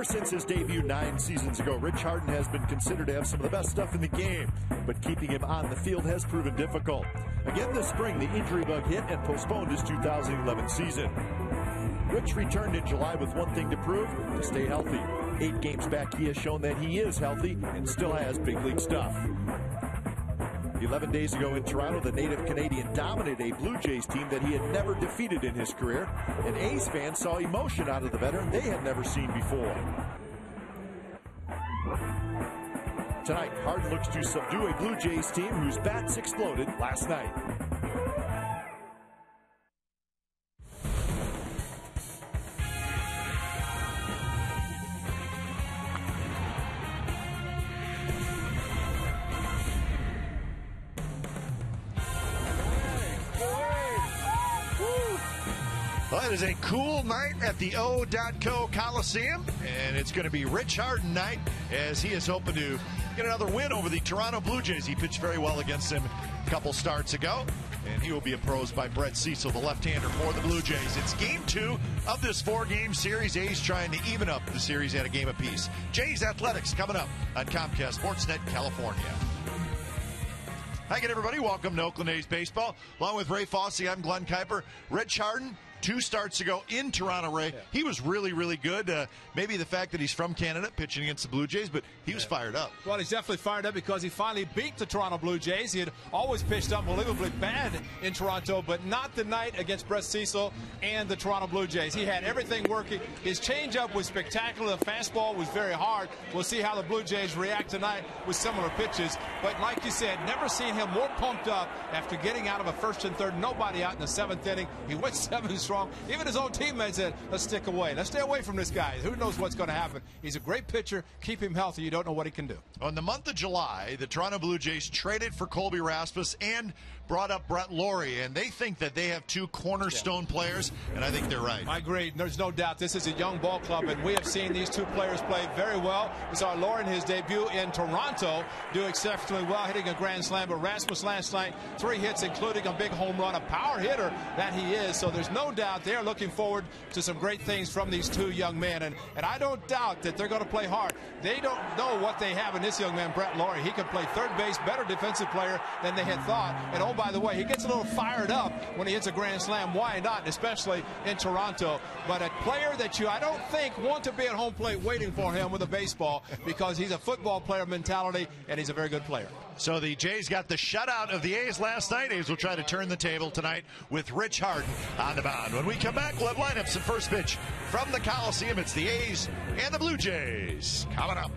Ever since his debut 9 seasons ago, Rich Harden has been considered to have some of the best stuff in the game, but keeping him on the field has proven difficult. Again this spring, the injury bug hit and postponed his 2011 season. Rich returned in July with one thing to prove: to stay healthy. 8 games back, he has shown that he is healthy and still has big league stuff. 11 days ago in Toronto, the native Canadian dominated a Blue Jays team that he had never defeated in his career, and A's fans saw emotion out of the veteran they had never seen before. Tonight, Harden looks to subdue a Blue Jays team whose bats exploded last night. Well, it is a cool night at the O.co Coliseum, and it's going to be Rich Harden night as he is hoping to get another win over the Toronto Blue Jays. He pitched very well against them a couple starts ago, and he will be approached by Brett Cecil, the left-hander for the Blue Jays. It's game 2 of this 4-game series. A's trying to even up the series at a game apiece. Jays Athletics coming up on Comcast Sportsnet California. Hi again, everybody. Welcome to Oakland A's Baseball. Along with Ray Fosse, I'm Glenn Kuiper. Rich Harden, 2 starts ago in Toronto, Ray. He was really, really good. Maybe the fact that he's from Canada, pitching against the Blue Jays, but he was fired up. Well, he's definitely fired up because he finally beat the Toronto Blue Jays. He had always pitched unbelievably bad in Toronto, but not the night against Brett Cecil and the Toronto Blue Jays. He had everything working. His changeup was spectacular. The fastball was very hard. We'll see how the Blue Jays react tonight with similar pitches. But like you said, never seen him more pumped up after getting out of a first and third, nobody out in the 7th inning. He went 7 strong. Even his own teammates said, let's stick away. Let's stay away from this guy. Who knows what's going to happen? He's a great pitcher. Keep him healthy. You don't know what he can do. On the month of July, the Toronto Blue Jays traded for Colby Rasmus and brought up Brett Laurie, and they think that they have 2 cornerstone players, and I think they're right. I agree. There's no doubt this is a young ball club, and we have seen these 2 players play very well. We saw Laurie in his debut in Toronto do exceptionally well, hitting a grand slam, but Rasmus last night, 3 hits, including a big home run, a power hitter that he is. So there's no doubt they're looking forward to some great things from these 2 young men, and I don't doubt that they're going to play hard. They don't know what they have in this young man, Brett Laurie. He can play third base, better defensive player than they had thought. And oh, by the way, he gets a little fired up when he hits a grand slam. Why not, especially in Toronto? But a player that I don't think want to be at home plate waiting for him with a baseball, because he's a football player mentality, and he's a very good player. So the Jays got the shutout of the A's last night. A's will try to turn the table tonight with Rich Harden on the mound. When we come back, we'll have lineups and first pitch from the Coliseum. It's the A's and the Blue Jays coming up.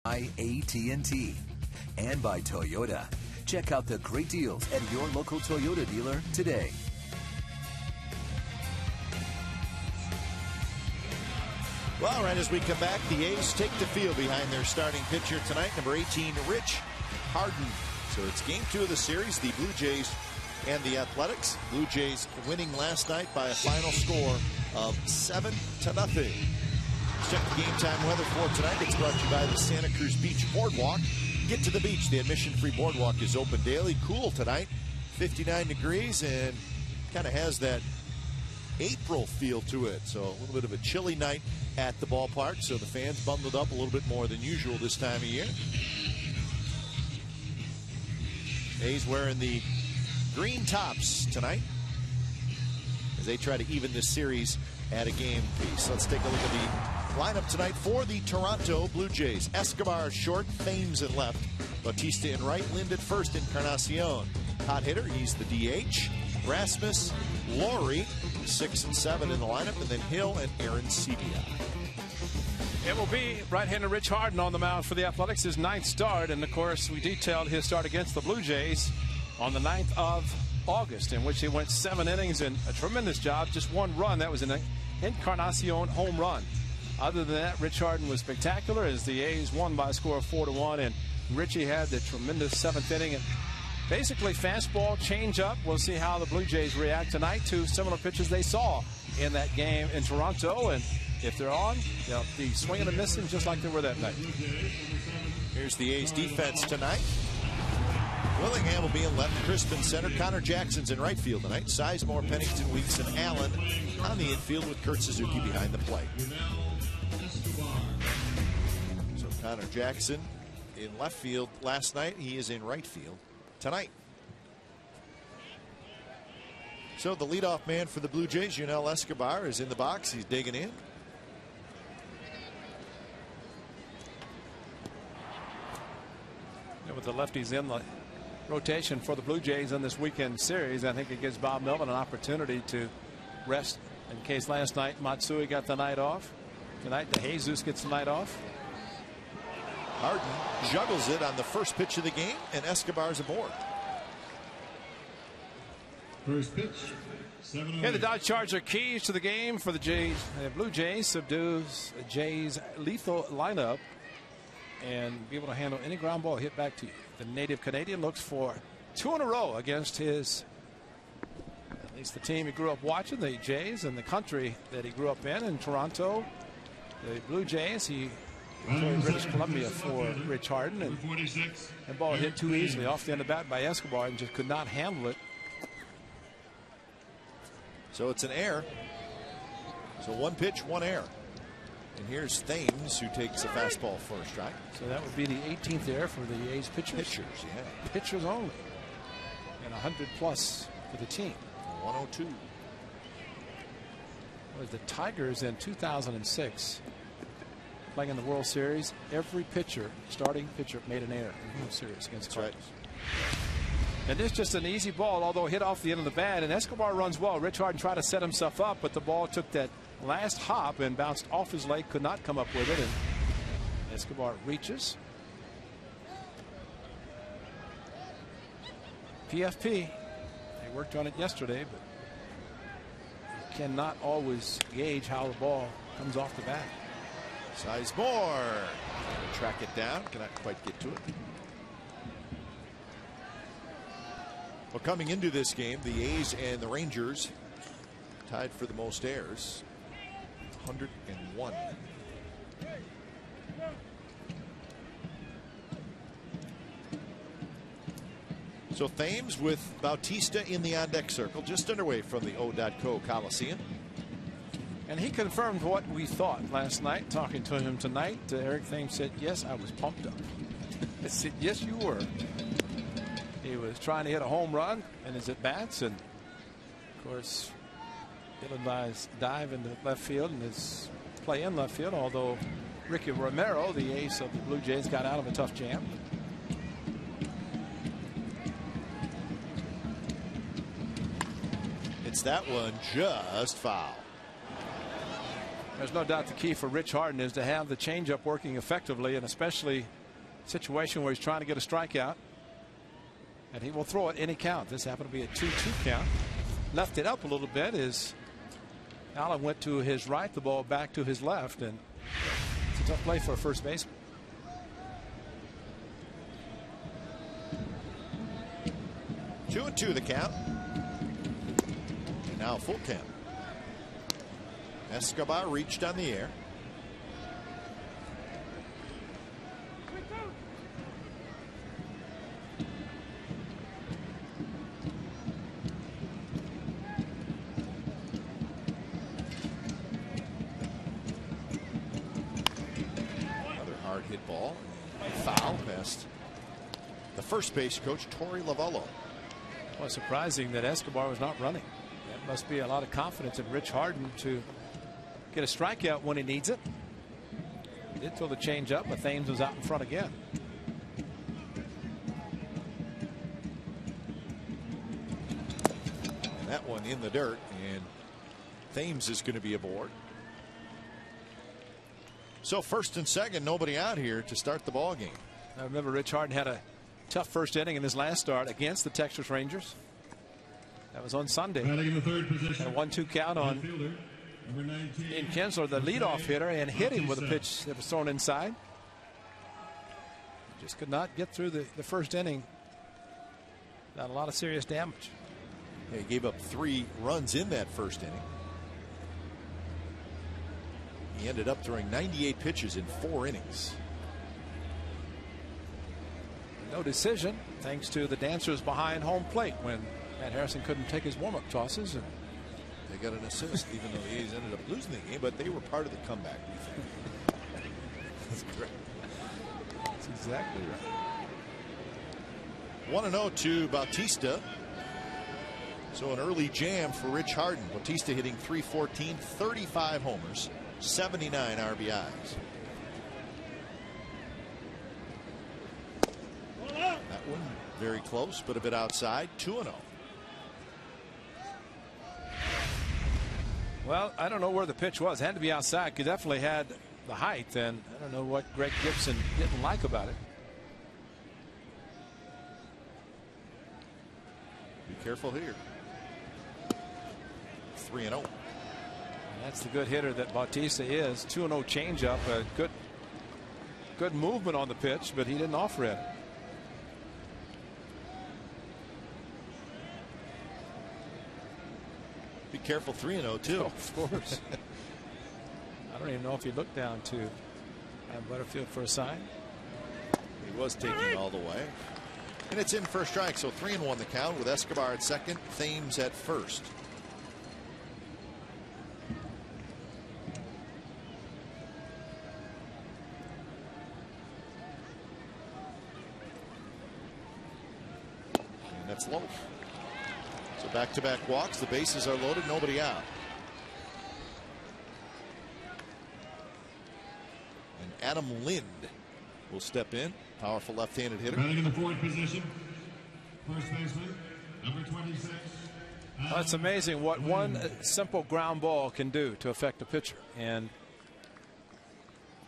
by AT&T and by Toyota. Check out the great deals at your local Toyota dealer today. Well, right as we come back, the A's take the field behind their starting pitcher tonight, number 18, Rich Harden. So it's game 2 of the series, the Blue Jays and the Athletics. Blue Jays winning last night by a final score of 7-0. Let's check the game time weather for tonight. It's brought to you by the Santa Cruz Beach Boardwalk. Get to the beach. The admission-free boardwalk is open daily. Cool tonight, 59 degrees, and kind of has that April feel to it. So a little bit of a chilly night at the ballpark. So the fans bundled up a little bit more than usual this time of year. A's wearing the green tops tonight as they try to even this series at a game piece. Let's take a look at the lineup tonight for the Toronto Blue Jays. Escobar short, Thames at left, Bautista in right, Lind at first, Encarnacion. Hot hitter, he's the DH. Rasmus, Laurie, 6 and 7 in the lineup, and then Hill and Aaron Sebia. It will be right-hander Rich Harden on the mound for the Athletics, his 9th start. And, of course, we detailed his start against the Blue Jays on the 9th of August, in which he went 7 innings and a tremendous job. Just 1 run. That was an Encarnacion home run. Other than that, Rich Harden was spectacular as the A's won by a score of 4-1. And Richie had the tremendous 7th inning. And basically, fastball, change-up. We'll see how the Blue Jays react tonight to similar pitches they saw in that game in Toronto. And if they're on, they'll be swinging and missing just like they were that night. Here's the A's defense tonight. Willingham will be in left, Crispin center. Connor Jackson's in right field tonight. Sizemore, Pennington, Weeks, and Allen on the infield with Kurt Suzuki behind the plate. So Connor Jackson in left field last night. He is in right field tonight. So the leadoff man for the Blue Jays, Yunel Escobar, is in the box. He's digging in. With the lefties in the rotation for the Blue Jays in this weekend series, I think it gives Bob Melvin an opportunity to rest in case last night Matsui got the night off. Tonight DeJesus gets the night off. Harden juggles it on the first pitch of the game, and Escobar's aboard. First pitch, 7-0. Here the Dodge Charger keys to the game for the Jays. The Blue Jays subdues the Jays' lethal lineup and be able to handle any ground ball hit back to you. The native Canadian looks for 2 in a row against his, at least the team he grew up watching, the Jays, and the country that he grew up in Toronto. The Blue Jays, he played British Columbia for Rich Harden, and the ball hit too easily off the end of the bat by Escobar and just could not handle it. So it's an error. So 1 pitch, 1 error. And here's Thames, who takes a fastball for a strike. So that would be the 18th error for the A's pitchers. Pitchers, yeah. Pitchers only. And 100 plus for the team. 102. Was the Tigers in 2006 playing in the World Series? Every pitcher, starting pitcher, made an error in the World Series against the Cardinals. Right. And it's just an easy ball, although hit off the end of the bat. And Escobar runs well. Rich Harden tried to set himself up, but the ball took that last hop and bounced off his leg, could not come up with it, and Escobar reaches. PFP, they worked on it yesterday, but you cannot always gauge how the ball comes off the bat. Sizemore trying to track it down, cannot quite get to it. Well, coming into this game, the A's and the Rangers tied for the most errors. 101. So Thames with Bautista in the on-deck circle, just underway from the O.co Coliseum. And he confirmed what we thought last night, talking to him tonight. Eric Thames said, yes, I was pumped up. I said, yes, you were. He was trying to hit a home run in his at-bats, and of course ill-advised dive into left field and his play in left field, although Ricky Romero, the ace of the Blue Jays, got out of a tough jam. It's that one just foul. There's no doubt the key for Rich Harden is to have the changeup working effectively, and especially a situation where he's trying to get a strikeout. And he will throw it any count. This happened to be a 2-2 count. Left it up a little bit as Allen went to his right, the ball back to his left, and it's a tough play for a first baseman. 2-2 the count. And now full count. Escobar reached on the air. Another hard hit ball. Foul past the first base coach, Torey Lavello. Well, surprising that Escobar was not running. That must be a lot of confidence in Rich Harden to get a strikeout when he needs it. He did throw the change up, but Thames was out in front again. And that one in the dirt, and Thames is going to be aboard. So first and second, nobody out here to start the ball game. I remember Rich Harden had a tough first inning in his last start against the Texas Rangers. That was on Sunday. Batting in the third position. And a 1-2 count on Fielder, number 19. Ian Kinsler, the leadoff hitter, and hit him with a pitch that was thrown inside. Just could not get through the first inning. Not a lot of serious damage. He gave up 3 runs in that first inning. He ended up throwing 98 pitches in 4 innings. No decision, thanks to the dancers behind home plate when Matt Harrison couldn't take his warm-up tosses. And they got an assist, even though the A's ended up losing the game, but they were part of the comeback. That's great. That's exactly right. 1-0 to Bautista. So an early jam for Rich Harden. Bautista hitting .314, 35 homers, 79 RBIs. That one very close, but a bit outside. 2-0. Well, I don't know where the pitch was. It had to be outside. He definitely had the height, and I don't know what Greg Gibson didn't like about it. Be careful here. 3-0. That's the good hitter that Bautista is. 2-0 changeup. A good movement on the pitch, but he didn't offer it. Be careful, 3-0 too. Oh, of course. I don't even know if he looked down to Adam Butterfield for a sign. He was taking all the way. And it's in for a strike, so 3-1 the count with Escobar at second, Thames at first. And that's low. So back-to-back walks, the bases are loaded, nobody out. And Adam Lind will step in, powerful left-handed hitter. Batting in the fourth position, first baseman, number 26. Well, it's amazing what one simple ground ball can do to affect a pitcher. And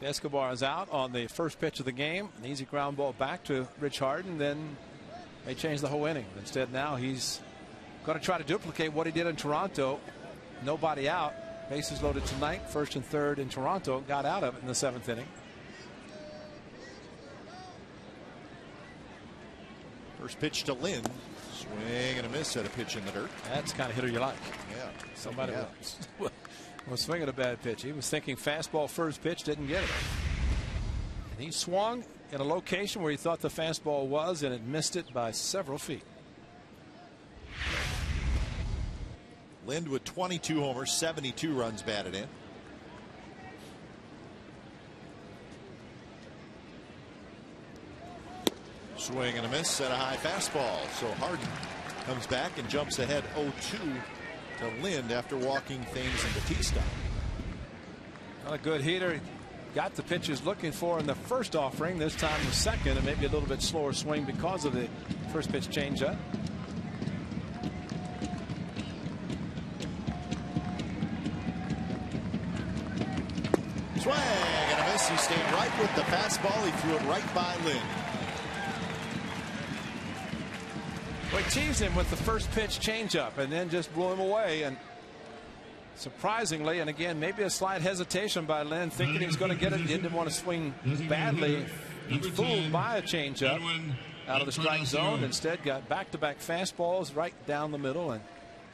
Escobar is out on the first pitch of the game. An easy ground ball back to Rich Harden, then they change the whole inning. Instead, now he's going to try to duplicate what he did in Toronto. Nobody out. Bases loaded tonight. First and third in Toronto. Got out of it in the 7th inning. First pitch to Lind. Swing and a miss at a pitch in the dirt. That's the kind of hitter you like. Yeah. Somebody was swinging a bad pitch. He was thinking fastball first pitch, didn't get it. And he swung in a location where he thought the fastball was, and it missed it by several feet. Lind with 22 homers, 72 runs batted in. Swing and a miss at a high fastball. So Harden comes back and jumps ahead 0-2 to Lind after walking Thames and Bautista. Not a good hitter. Got the pitches looking for in the first offering. This time the second, and maybe a little bit slower swing because of the first pitch changeup. Swing and a miss. He stayed right with the fastball. He threw it right by Lynn. Well, he teased him with the first pitch changeup and then just blew him away. And surprisingly, and again, maybe a slight hesitation by Lynn, thinking he was going to get it. He didn't want to swing badly. He was fooled by a changeup out of the strike zone. Instead, got back-to-back fastballs right down the middle and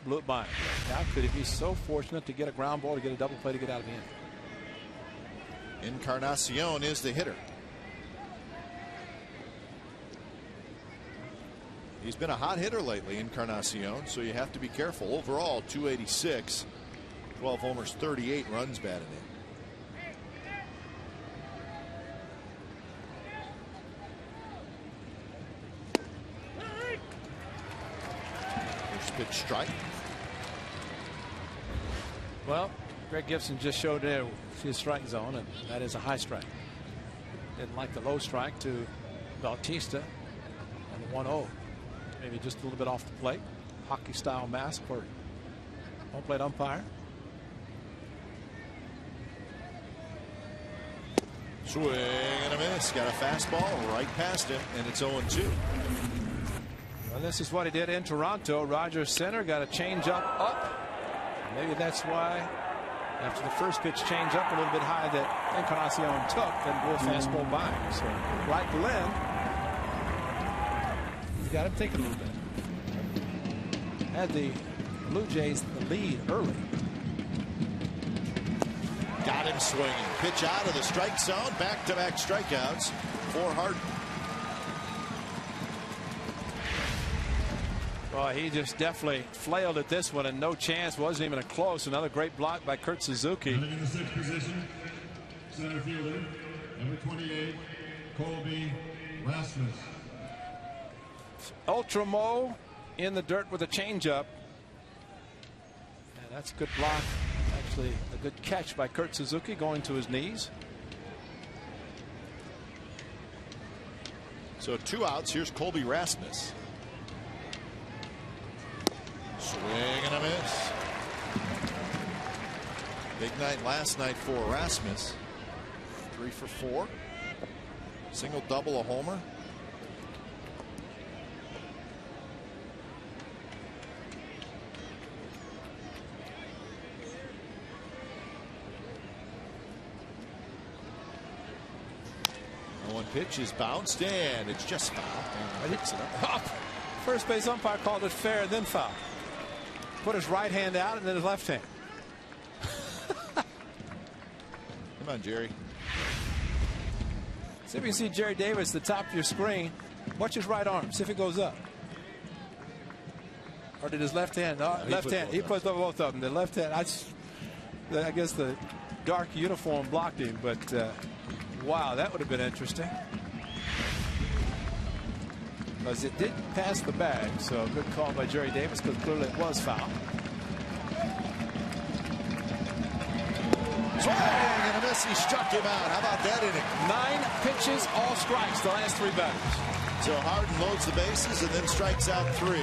blew it by him. How could he be so fortunate to get a ground ball, to get a double play, to get out of the inning? Encarnacion is the hitter. He's been a hot hitter lately, Encarnacion, so you have to be careful. Overall, 286, 12 homers, 38 runs batted in. First pitch strike. Well, Greg Gibson just showed there his strike zone, and that is a high strike. Didn't like the low strike to Bautista and the 1-0. Maybe just a little bit off the plate. Hockey style mask for home plate umpire. Swing and a miss. Got a fastball right past him, and it's 0-2. Well, this is what he did in Toronto. Rogers center, got a change up. Maybe that's why after the first pitch change up a little bit high that Encarnacion took, then blew a fastball by him. So like Lynn, you got him thinking a little bit. Had the Blue Jays the lead early. Got him swinging. Pitch out of the strike zone. Back-to-back strikeouts for Harden. Well, he just definitely flailed at this one, and no chance. Wasn't even a close. Another great block by Kurt Suzuki. In the sixth position, center fielder, number 28, Colby Rasmus. Ultramo in the dirt with a changeup. And that's a good block. Actually, a good catch by Kurt Suzuki, going to his knees. So 2 outs. Here's Colby Rasmus. Swing and a miss. Big night last night for Rasmus. 3 for 4. Single, double, a homer. One pitch is bounced and it's just foul. And picks it up. First base umpire called it fair, then foul. Put his right hand out and then his left hand. Come on, Jerry. See if you can see Jerry Davis at the top of your screen. Watch his right arm. See if it goes up. Or did his left hand? No, left hand. He put both of them. The left hand. I guess the dark uniform blocked him, but wow, that would have been interesting. Because it did pass the bag, so good call by Jerry Davis, because clearly it was foul. Swing and a miss. He struck him out. How about that inning? 9 pitches, all strikes, the last 3 batters. So Harden loads the bases and then strikes out 3.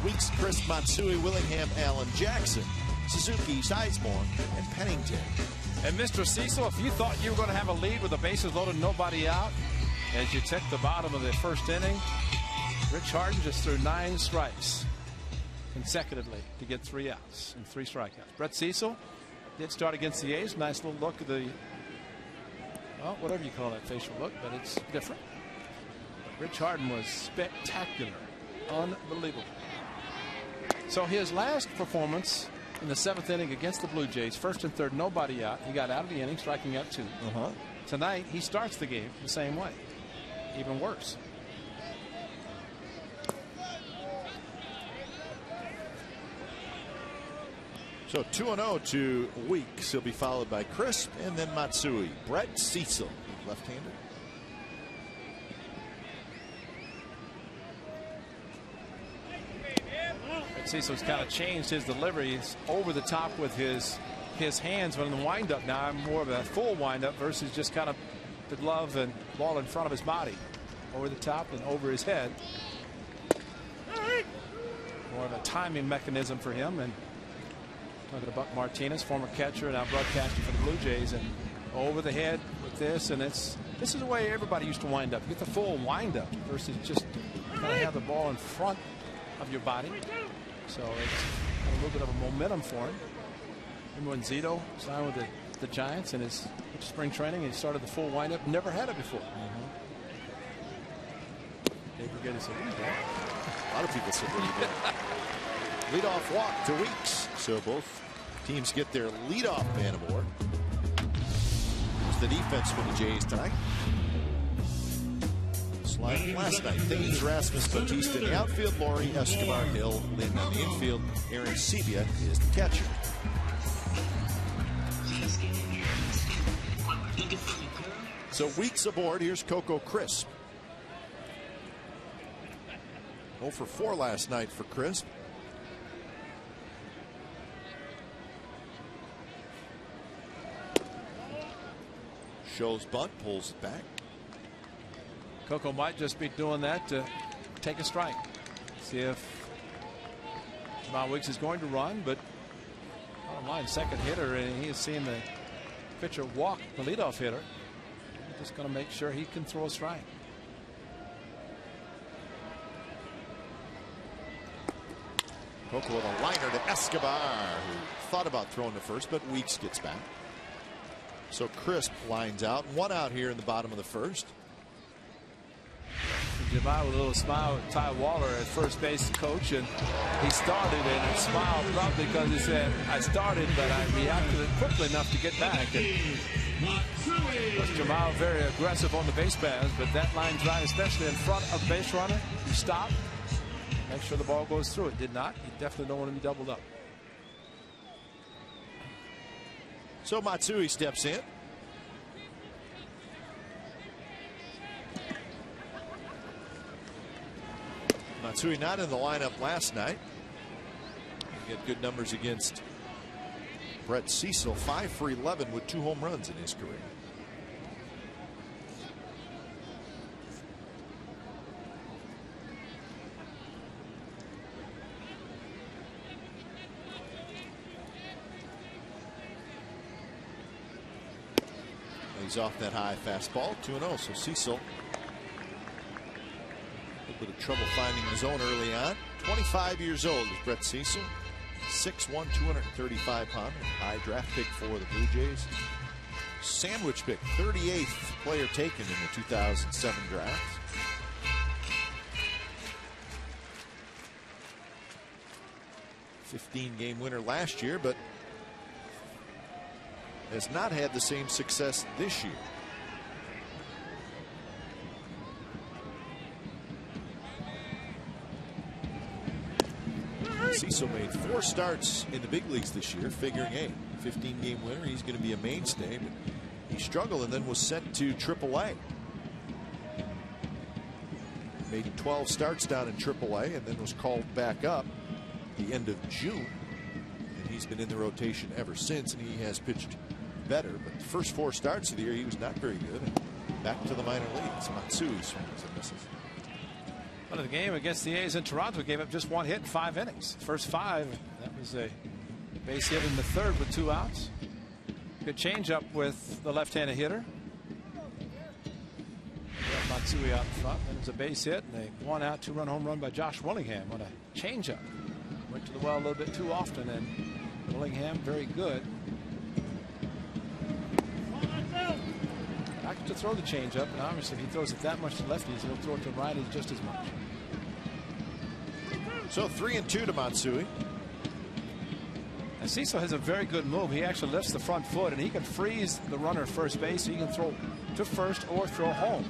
Weeks, Chris Matsui, Willingham, Allen Jackson, Suzuki, Sizemore, and Pennington. And Mr. Cecil, if you thought you were going to have a lead with the bases loaded, nobody out, as you check the bottom of the first inning, Rich Harden just threw 9 strikes consecutively to get 3 outs and 3 strikeouts. Brett Cecil did start against the A's. Nice little look at the, well, whatever you call that facial look, but it's different. Rich Harden was spectacular. Unbelievable. So his last performance in the 7th inning against the Blue Jays, 1st and 3rd, nobody out. He got out of the inning, striking out 2. Tonight, he starts the game the same way, even worse. So 2-0 to Weeks. He'll be followed by Crisp and then Matsui. Brett Cecil, left-handed. Cecil's kind of changed his delivery. He's over the top with his hands when in the windup. Now I'm more of a full windup versus just kind of the glove and ball in front of his body. Over the top and over his head. More of a timing mechanism for him. And talking to Buck Martinez, former catcher and now broadcaster for the Blue Jays, and over the head with this, and this is the way everybody used to wind up. You get the full windup versus just kind of have the ball in front of your body. So it's a little bit of a momentum for him. Remember when Zito signed with the Giants in his spring training, he started the full windup, never had it before. Dave Brigade said, a lot of people said leadoff walk to Weeks. So both teams get their leadoff man aboard. Here's the defense for the Jays tonight. Slide last night. Thames, Rasmus, Bautista in the outfield. Laurie, Escobar, Hill, Lynn on the infield. Aaron Sebia is the catcher. So Weeks aboard. Here's Coco Crisp. 0 for 4 last night for Crisp. Shows bunt, pulls it back. Coco might just be doing that to take a strike. See if Jamal Weeks is going to run, but bottom line, second hitter, and he is seeing the pitcher walk the leadoff hitter. Just going to make sure he can throw a strike. Coco with a liner to Escobar, who thought about throwing to first, but Weeks gets back. So Crisp lines out. 1 out here in the bottom of the first. Jamal with a little smile with Ty Waller at first base coach, and he started and smiled probably because he said, I started, but I reacted quickly enough to get back. And Jamal very aggressive on the base paths, but that line drive, especially in front of the base runner, you stop, make sure the ball goes through. It did not. You definitely don't want to be doubled up. So Matsui steps in. Matsui not in the lineup last night. He had good numbers against Brett Cecil. 5 for 11 with 2 home runs in his career. He's off that high fastball. 2-0. So Cecil, a little bit of trouble finding the zone early on. 25 years old is Brett Cecil. 6'1", 235 pounds. High draft pick for the Blue Jays. Sandwich pick, 38th player taken in the 2007 draft. '15-game winner last year, but has not had the same success this year. Cecil made 4 starts in the big leagues this year, figuring, hey, 15-game winner, he's going to be a mainstay, but he struggled and then was sent to AAA. Made 12 starts down in AAA and then was called back up the end of June. And he's been in the rotation ever since, and he has pitched better. But the first 4 starts of the year, he was not very good. And back to the minor leagues. Matsui swings and misses. Well, the game against the A's in Toronto gave up just 1 hit in 5 innings. First 5, that was a base hit in the 3rd with 2 outs. Good changeup with the left-handed hitter. Matsui out front. Then it's a base hit and a 1-out 2-run home run by Josh Willingham on a changeup. Went to the well a little bit too often, and Willingham very good. I could throw the changeup, and obviously if he throws it that much to lefties, he'll throw it to righties just as much. So 3-2 to Matsui. And Cecil has a very good move. He actually lifts the front foot, and he can freeze the runner at first base. So he can throw to first or throw home.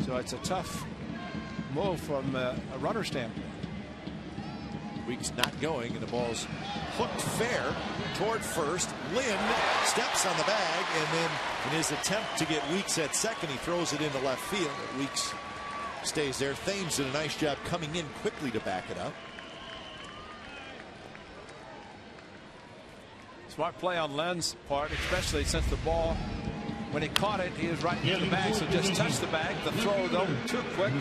So it's a tough move from a runner standpoint. Weeks not going, and the ball's hooked fair toward first. Lynn steps on the bag, and then in his attempt to get Weeks at second, he throws it into left field. But Weeks stays there. Thames did a nice job coming in quickly to back it up. Smart play on Len's part, especially since the ball, when he caught it, he was right near the bag, so just touched the bag. The throw, though, too quick.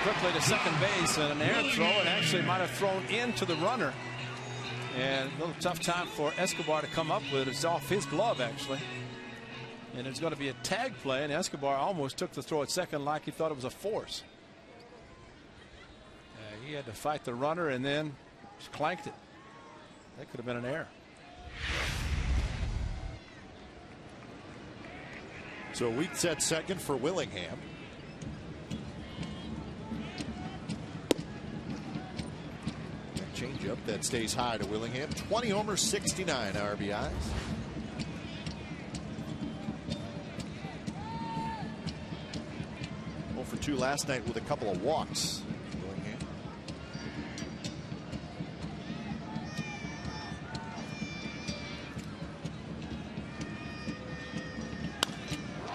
Quickly to second base, and an air throw, and actually might have thrown into the runner. And a little tough time for Escobar to come up with it. It's off his glove, actually. And it's going to be a tag play, and Escobar almost took the throw at second like he thought it was a force. He had to fight the runner and then just clanked it. That could have been an error. So Weeks at second for Willingham. That changeup that stays high to Willingham. 20 homers, 69 RBIs. Well, for 2 last night with a couple of walks. Willingham.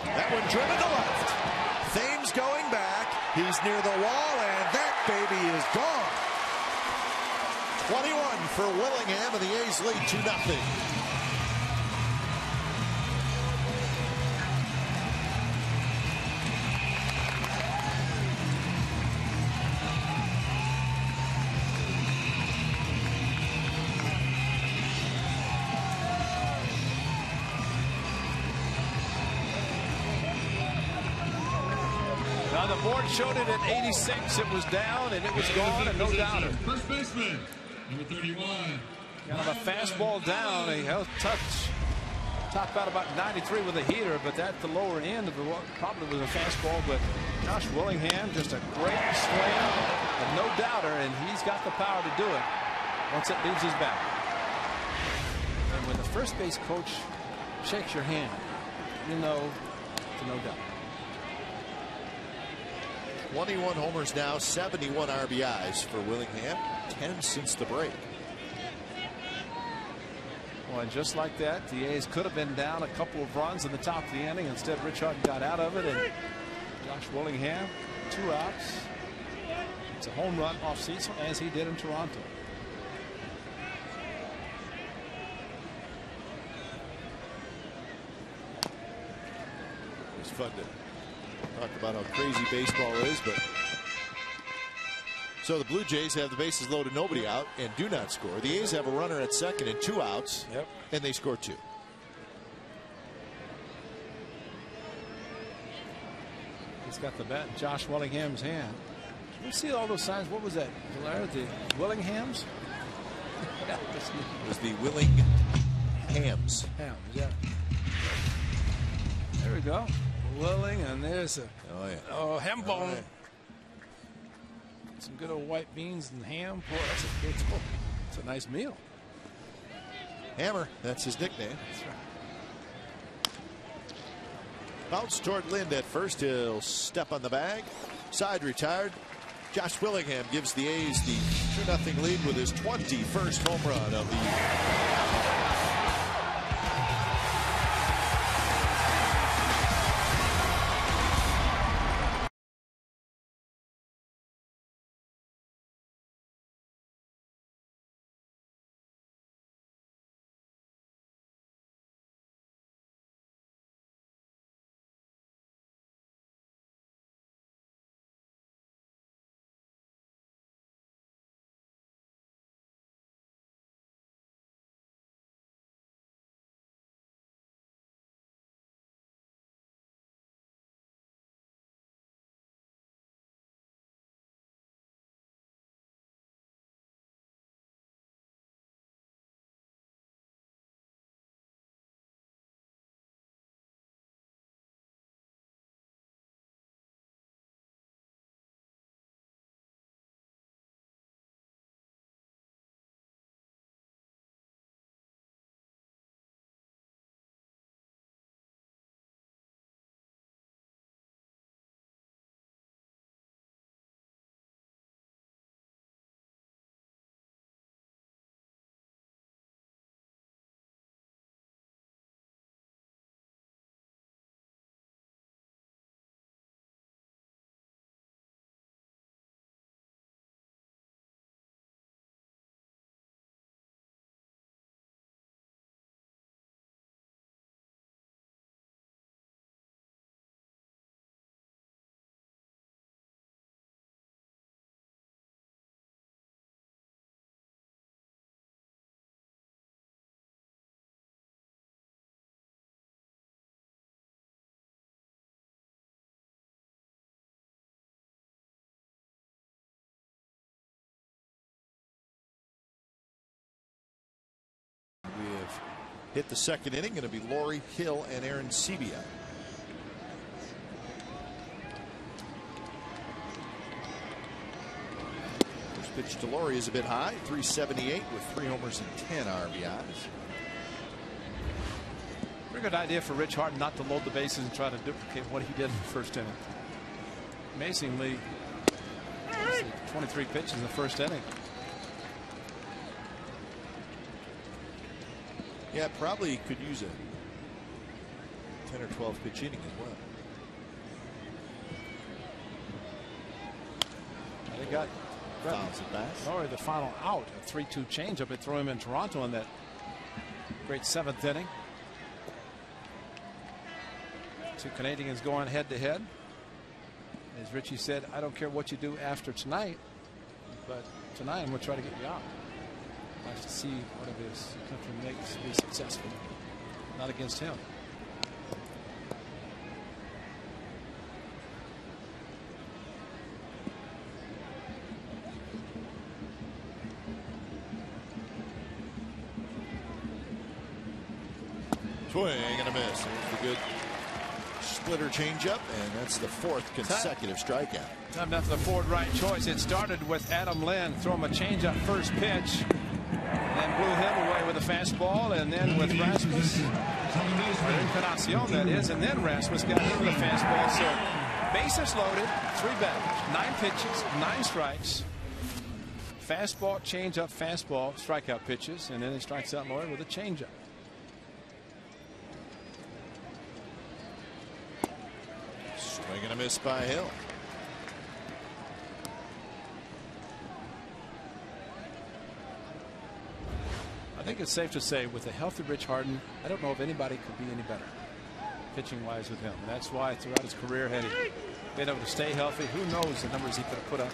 That one driven to left. Thames going back. He's near the wall, and that baby is gone. 21 for Willingham, and the A's lead 2-0. Now the board showed it at 86. It was down and it was gone, and no doubter. First baseman, number 31. Kind of a fastball down. He held touch. Topped out about 93 with a heater, but at the lower end of the probably was a fastball. But Josh Willingham, just a great swing, and no doubter, and he's got the power to do it once it leaves his back. And when the first base coach shakes your hand, you know it's a no doubt. 21 homers now, 71 RBIs for Willingham, 10 since the break. Well, and just like that, the A's could have been down a couple of runs in the top of the inning. Instead, Rich Harden got out of it, and Josh Willingham, 2 outs. It's a home run off Cecil, as he did in Toronto. It's fun to talk about how crazy baseball is, but so the Blue Jays have the bases loaded, nobody out, and do not score. The A's have a runner at second and 2 outs, and they score 2. He's got the bat in Josh Willingham's hand. Did you see all those signs? What was that? The Willinghams? It was the Willinghams. Hams, yeah. There we go. Willing, and there's a ham bone. Yeah. Some good old white beans and ham. Boy, that's a nice meal. Hammer, that's his nickname. That's right. Bounce toward Lind at first. He'll step on the bag. Side retired. Josh Willingham gives the A's the 2-0 lead with his 21st home run of the year. hit the second inning. Going to be Laurie, Hill, and Aaron Sebia. First pitch to Laurie is a bit high, 378 with 3 homers and 10 RBIs. Pretty good idea for Rich Harden not to load the bases and try to duplicate what he did in the first inning. Amazingly, 23 pitches in the first inning. Yeah, probably could use a 10 or 12 pitch inning as well. They got fouls it back. Laurie the final out, a 3-2 changeup. They throw him in Toronto in that great 7th inning. Two Canadians going head to head. As Richie said, I don't care what you do after tonight, but tonight I'm going to try to get you out. Nice to see what of his country makes to be successful. Not against him. Swing and a miss. There's the good splitter changeup, and that's the 4th consecutive strikeout. Time enough for the Ford right choice. It started with Adam Lynn. Throw him a changeup first pitch. And blew him away with a fastball, and then with Rasmus, or Encarnacion that is, and then Rasmus got him with a fastball. So bases loaded, 3 batters, 9 pitches, 9 strikes. Fastball, changeup, fastball, strikeout pitches, and then he strikes out Laurie with a changeup. Swing and a miss by Hill. I think it's safe to say with a healthy Rich Harden, I don't know if anybody could be any better pitching wise with him. And that's why throughout his career, had he been able to stay healthy, who knows the numbers he could have put up.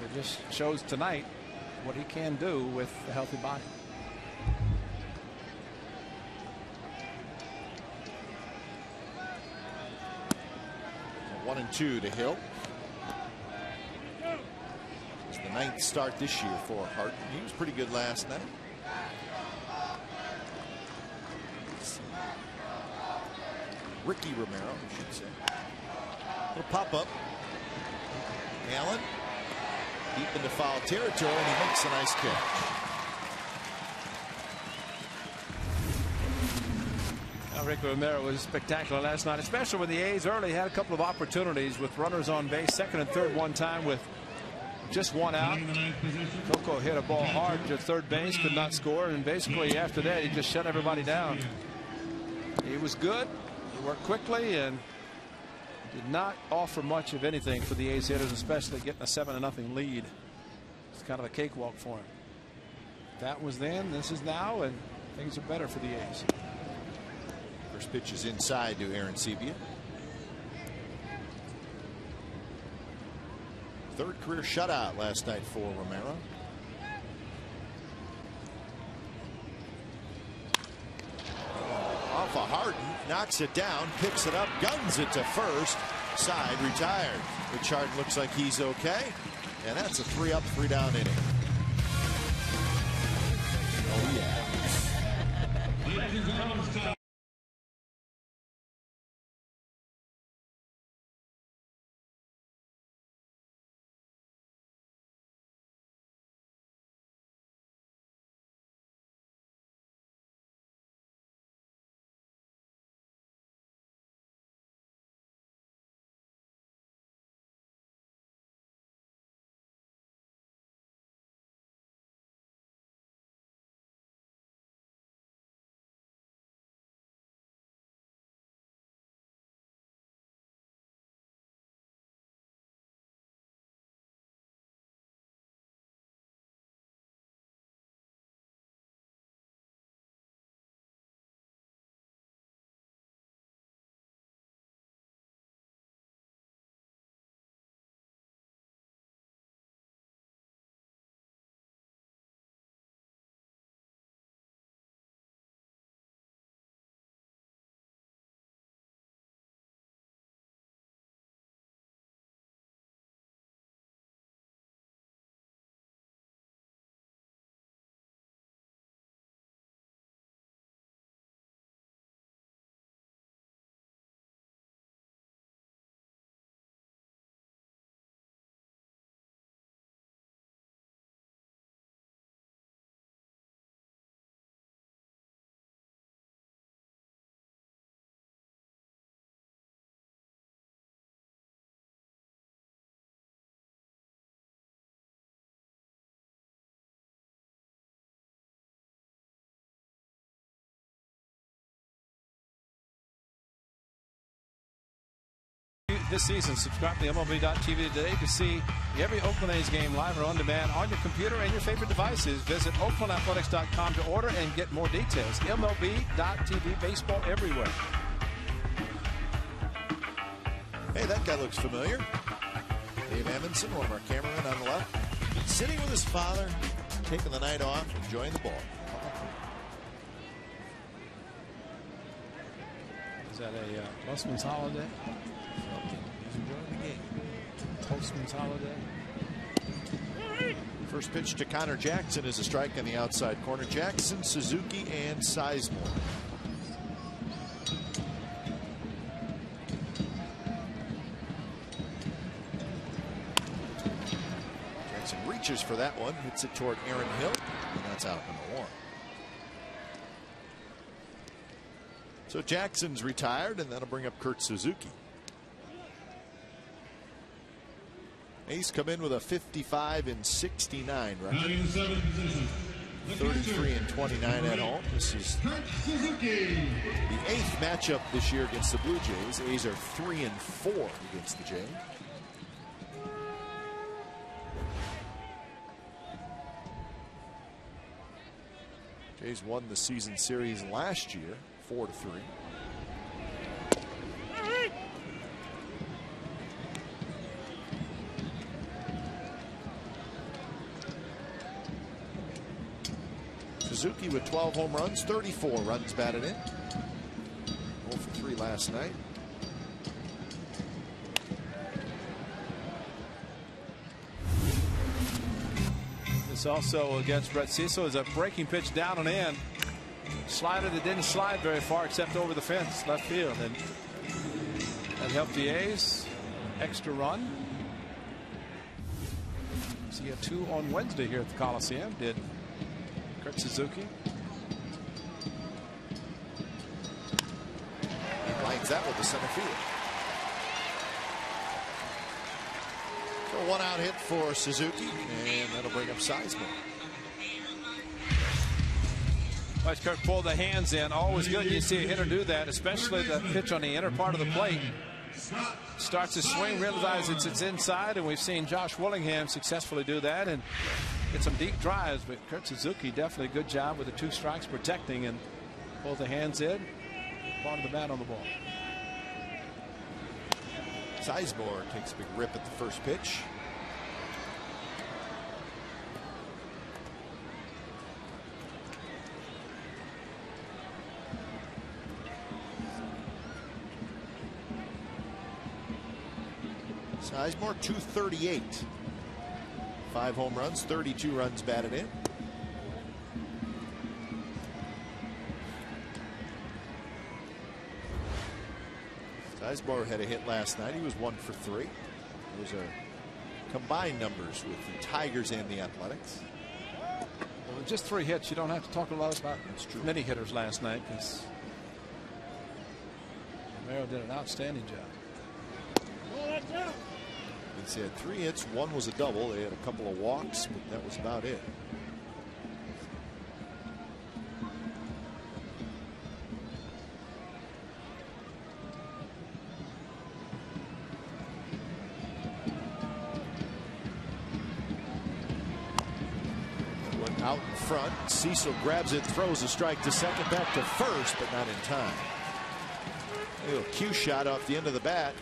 It just shows tonight what he can do with a healthy body. So 1-2 to Hill. It's the 9th start this year for Harden. He was pretty good last night. Ricky Romero, I should say. Little pop up. Allen deep into foul territory, and he makes a nice catch. Ricky Romero was spectacular last night, especially when the A's early had a couple of opportunities with runners on base, 2nd and 3rd one time with just 1 out. Coco hit a ball hard to 3rd base, could not score, and basically after that he just shut everybody down. He was good. He worked quickly and did not offer much of anything for the A's hitters, especially getting a 7-0 lead. It's kind of a cakewalk for him. That was then, this is now, and things are better for the A's. First pitch is inside to Aaron Sebia. 3rd career shutout last night for Romero. Off a Harden, knocks it down, picks it up, guns it to first, side, retired. Rich Harden looks like he's okay, and that's a 3-up, 3-down inning. Oh yeah. this season. Subscribe to MLB.tv today to see every Oakland A's game live or on demand on your computer and your favorite devices. Visit OaklandAthletics.com to order and get more details. MLB.tv, baseball everywhere. Hey, that guy looks familiar. Dave Amundsen, one of our cameramen on the left, sitting with his father, taking the night off, enjoying the ball. Is that a postman's holiday? He's enjoying the game. Postman's holiday. First pitch to Connor Jackson is a strike on the outside corner. Jackson, Suzuki, and Sizemore. Jackson reaches for that one, hits it toward Aaron Hill, and that's out number 1. So Jackson's retired, and that'll bring up Kurt Suzuki. A's come in with a 55 and 69 record. 33 and 29 at home. This is the 8th matchup this year against the Blue Jays. A's are 3 and 4 against the Jays. Jays won the season series last year, 4-3. Suzuki with 12 home runs, 34 runs batted in. 0 for 3 last night. This also against Brett Cecil is a breaking pitch down and in. Slider that didn't slide very far except over the fence, left field, and that helped the A's. Extra run. So you had 2 on Wednesday here at the Coliseum. Did Kurt Suzuki. He lines that with the center field. So 1 out hit for Suzuki, and that'll bring up Sizemore. Watch Kirk pull the hands in. Always good you see a hitter do that, especially the pitch on the inner part of the plate. Starts his swing, realizes it's inside, and we've seen Josh Willingham successfully do that and get some deep drives. But Kurt Suzuki definitely a good job with the 2 strikes protecting and pull the hands in. Part of the bat on the ball. Sizemore takes a big rip at the first pitch. Sizemore 238. 5 home runs, 32 runs batted in. Sizemore had a hit last night. He was 1 for 3. Those are combined numbers with the Tigers and the Athletics. Well, with just 3 hits, you don't have to talk a lot about many hitters last night because Romero did an outstanding job. He had 3 hits, 1 was a double. They had a couple of walks, but that was about it. Went out in front. Cecil grabs it, throws a strike to second, back to first, but not in time. A little cue shot off the end of the bat.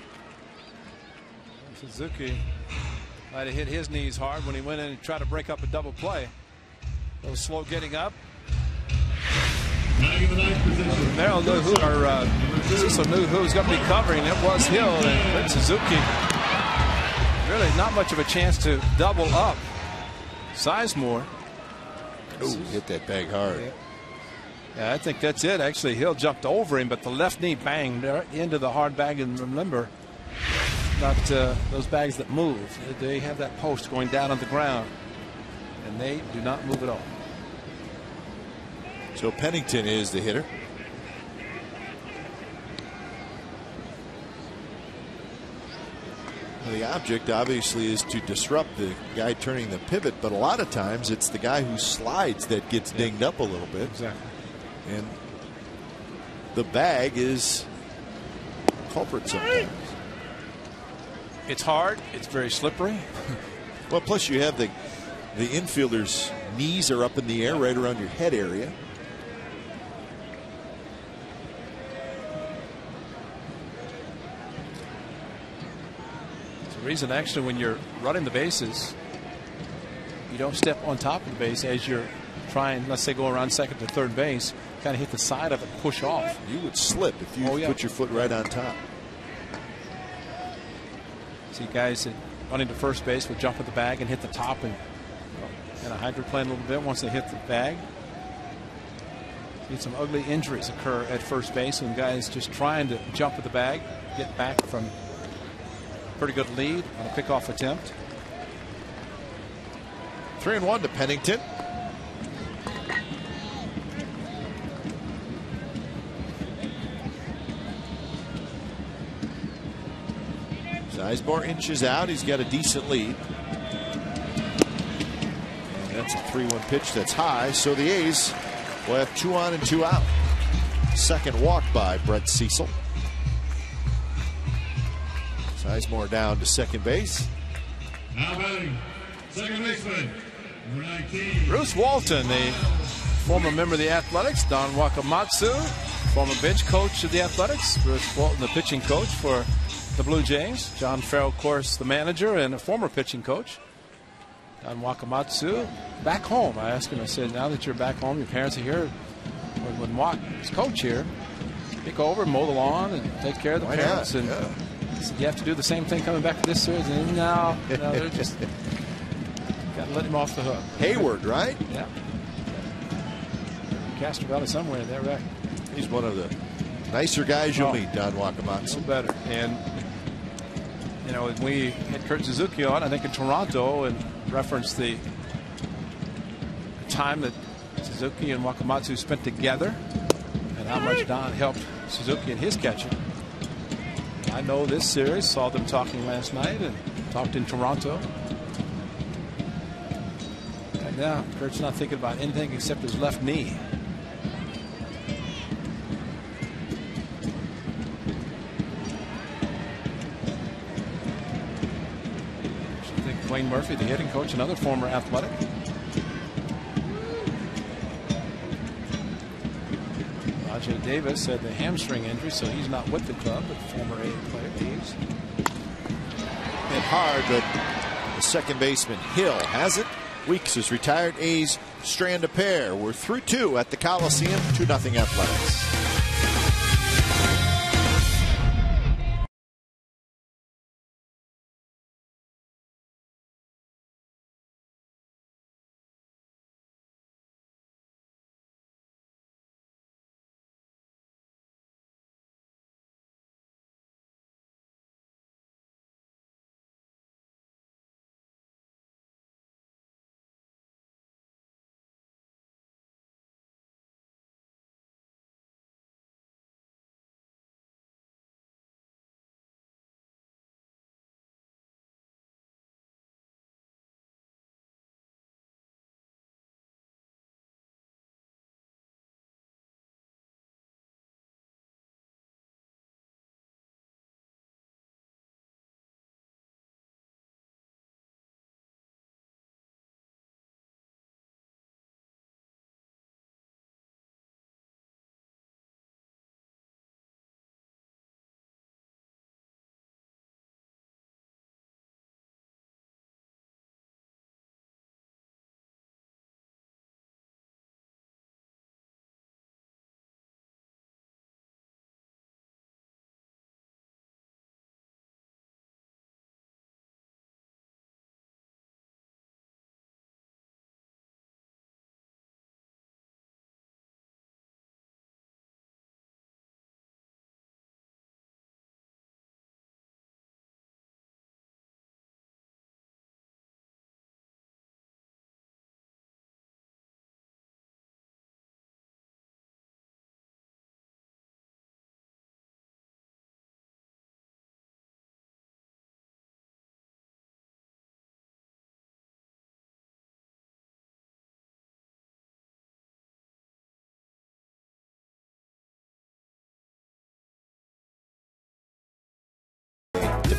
Suzuki might have hit his knees hard when he went in and tried to break up a double play. A little slow getting up. Merrill knew who, or Cecil knew who was going to be covering. It was Hill, and Suzuki really not much of a chance to double up. Sizemore. Ooh, hit that bag hard. Yeah, I think that's it. Actually, Hill jumped over him, but the left knee banged into the hard bag. And remember, not those bags that move. They have that post going down on the ground, and they do not move at all. So Pennington is the hitter. Well, the object obviously is to disrupt the guy turning the pivot, but a lot of times it's the guy who slides that gets dinged up a little bit. Exactly. And the bag is a culprit sometimes. It's hard. It's very slippery. Well, plus you have the infielder's knees are up in the air right around your head area. It's the reason actually when you're running the bases, you don't step on top of the base as you're trying, let's say, go around second to third base, kind of hit the side of it, push off. You would slip if you put your foot right on top. See guys that running to first base would jump at the bag and hit the top and kind of hydroplane a little bit once they hit the bag. See some ugly injuries occur at first base when guys just trying to jump at the bag, get back from a pretty good lead on a pickoff attempt. 3-1 to Pennington. Sizemore inches out. He's got a decent lead. And that's a 3-1 pitch that's high. So the A's will have 2 on and 2 out. Second walk by Brett Cecil. Sizemore down to second base. Now batting, second baseman, number 19. Bruce Walton, the former member of the Athletics. Don Wakamatsu, former bench coach of the Athletics. Bruce Walton, the pitching coach for the Blue Jays. John Farrell, of course, the manager and a former pitching coach. Don Wakamatsu back home. I asked him, I said, now that you're back home, your parents are here. When Wak was coach here, take over, mow the lawn, and take care of the parents. And he said, you have to do the same thing coming back to this series. And no, they're just got to let him off the hook. Hayward, right? Yeah. Castro Valley somewhere, they're right. He's one of the nicer guys you'll meet, Don Wakamatsu. No better. And you know, we had Kurt Suzuki on, I think, in Toronto, and referenced the time that Suzuki and Wakamatsu spent together and how much Don helped Suzuki in his catching. I know this series, saw them talking last night and talked in Toronto. And now Kurt's not thinking about anything except his left knee. Wayne Murphy, the hitting coach, another former Athletic. Ajay Davis had the hamstring injury, so he's not with the club, but former A player. He's hit hard, but the second baseman Hill has it. Weeks is retired. A's strand a pair. We're through 2 at the Coliseum. 2-0 Athletics.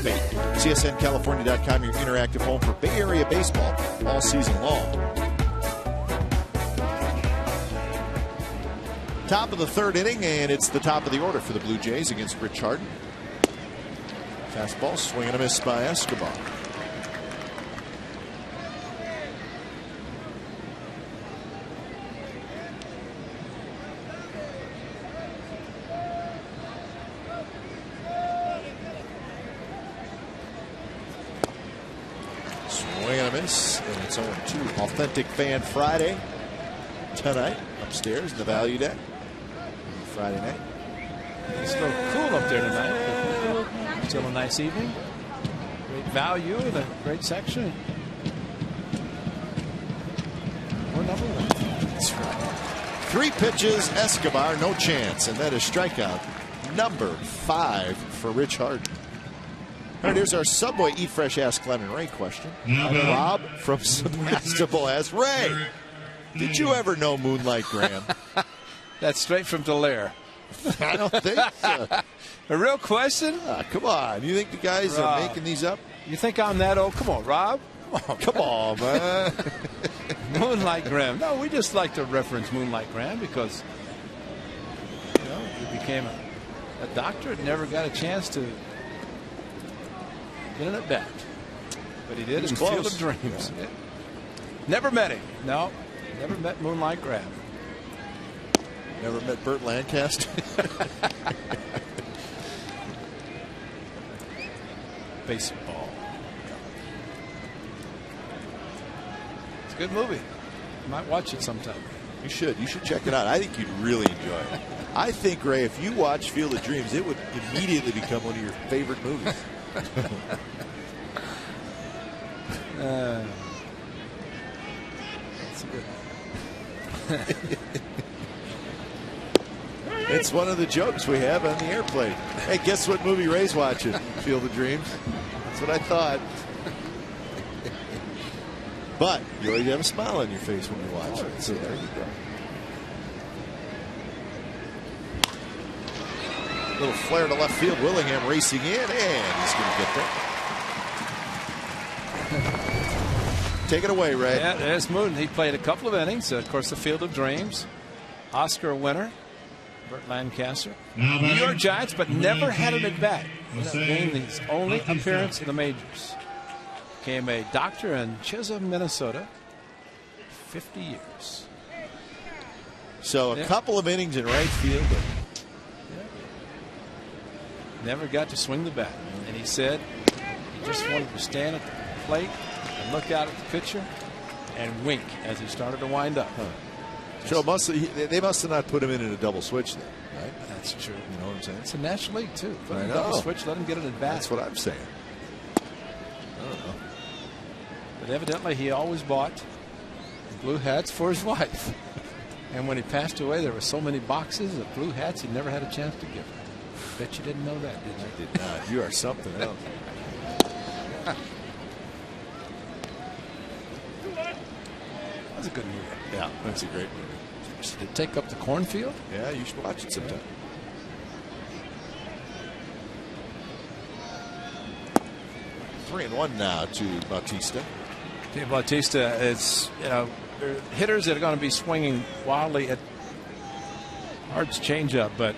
participate. CSNCalifornia.com, your interactive home for Bay Area baseball all season long. Top of the third inning, and it's the top of the order for the Blue Jays against Rich Harden. Fastball swing and a miss by Escobar. Swing and a miss, and it's 0-2. Authentic Fan Friday tonight upstairs in the Value Deck. Friday night. It's a little cool up there tonight. Still a nice evening. Great value and a great section. We're number one. That's right. 3 pitches, Escobar, no chance. And that is strikeout number 5 for Rich Harden. All right, here's our Subway Eat Fresh Ask Glenn and Ray question. Rob from Sebastopol asks, Ray, did you ever know Moonlight Graham? That's straight from Dallaire. I don't think so. A real question? Come on. You think the guys are making these up? You think I'm that old? Come on, Rob. Come on, man. Moonlight Graham. No, we just like to reference Moonlight Graham because, you know, he became a doctor and never got a chance to get an at bat. But he did in Field of Dreams. Yeah. Never met him. No, never met Moonlight Graham. Never met Burt Lancaster. Baseball. It's a good movie. You might watch it sometime. You should. You should check it out. I think you'd really enjoy it. I think, Ray, if you watch Field of Dreams, it would immediately become one of your favorite movies. That's a good one. It's one of the jokes we have on the airplane. Hey, guess what movie Ray's watching? Field of Dreams. That's what I thought. But you always have a smile on your face when you watch it. So there you go. Little flare to left field. Willingham racing in, and he's going to get there. Take it away, Ray. Yeah, there's Moon. He played a couple of innings. Of course, the Field of Dreams. Oscar winner. Burt Lancaster. New York Giants, but never had an at bat. Gained his only appearance in the majors. Became a doctor in Chisholm, Minnesota. 50 years. So a couple of innings in right field. But never got to swing the bat. And he said he just wanted to stand at the plate and look out at the pitcher and wink as he started to wind up. So they must have not put him in a double switch then, right? That's true. You know what I'm saying? It's a National League too. Put him in a double switch, let him get it at bat. That's what I'm saying. I don't know. But evidently he always bought blue hats for his wife. And when he passed away, there were so many boxes of blue hats he never had a chance to give her. Bet you didn't know that, did you? I did not. You are something else. That's a good movie. Yeah, that's a great movie. Did it take up the cornfield? Yeah, you should watch it sometime. Three and one now to Bautista. Bautista, it's, you know, hitters that are going to be swinging wildly at Hart's changeup, but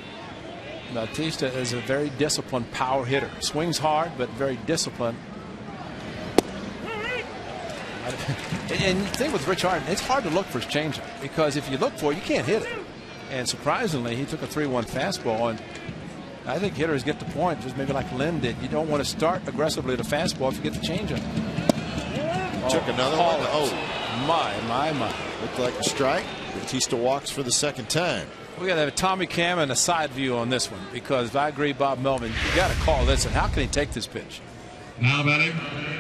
Bautista is a very disciplined power hitter. Swings hard, but very disciplined. And the thing with Rich Harden, it's hard to look for his changeup because if you look for it, you can't hit it. And surprisingly, he took a 3-1 fastball, and I think hitters get the point, just maybe like Lynn did. You don't want to start aggressively at a fastball if you get the changeup. Took another one. Oh, my. Looked like a strike. Bautista walks for the second time. We got to have a Tommy Cam and a side view on this one because if I agree, Bob Melvin, you got to call this. And how can he take this pitch? Now batting,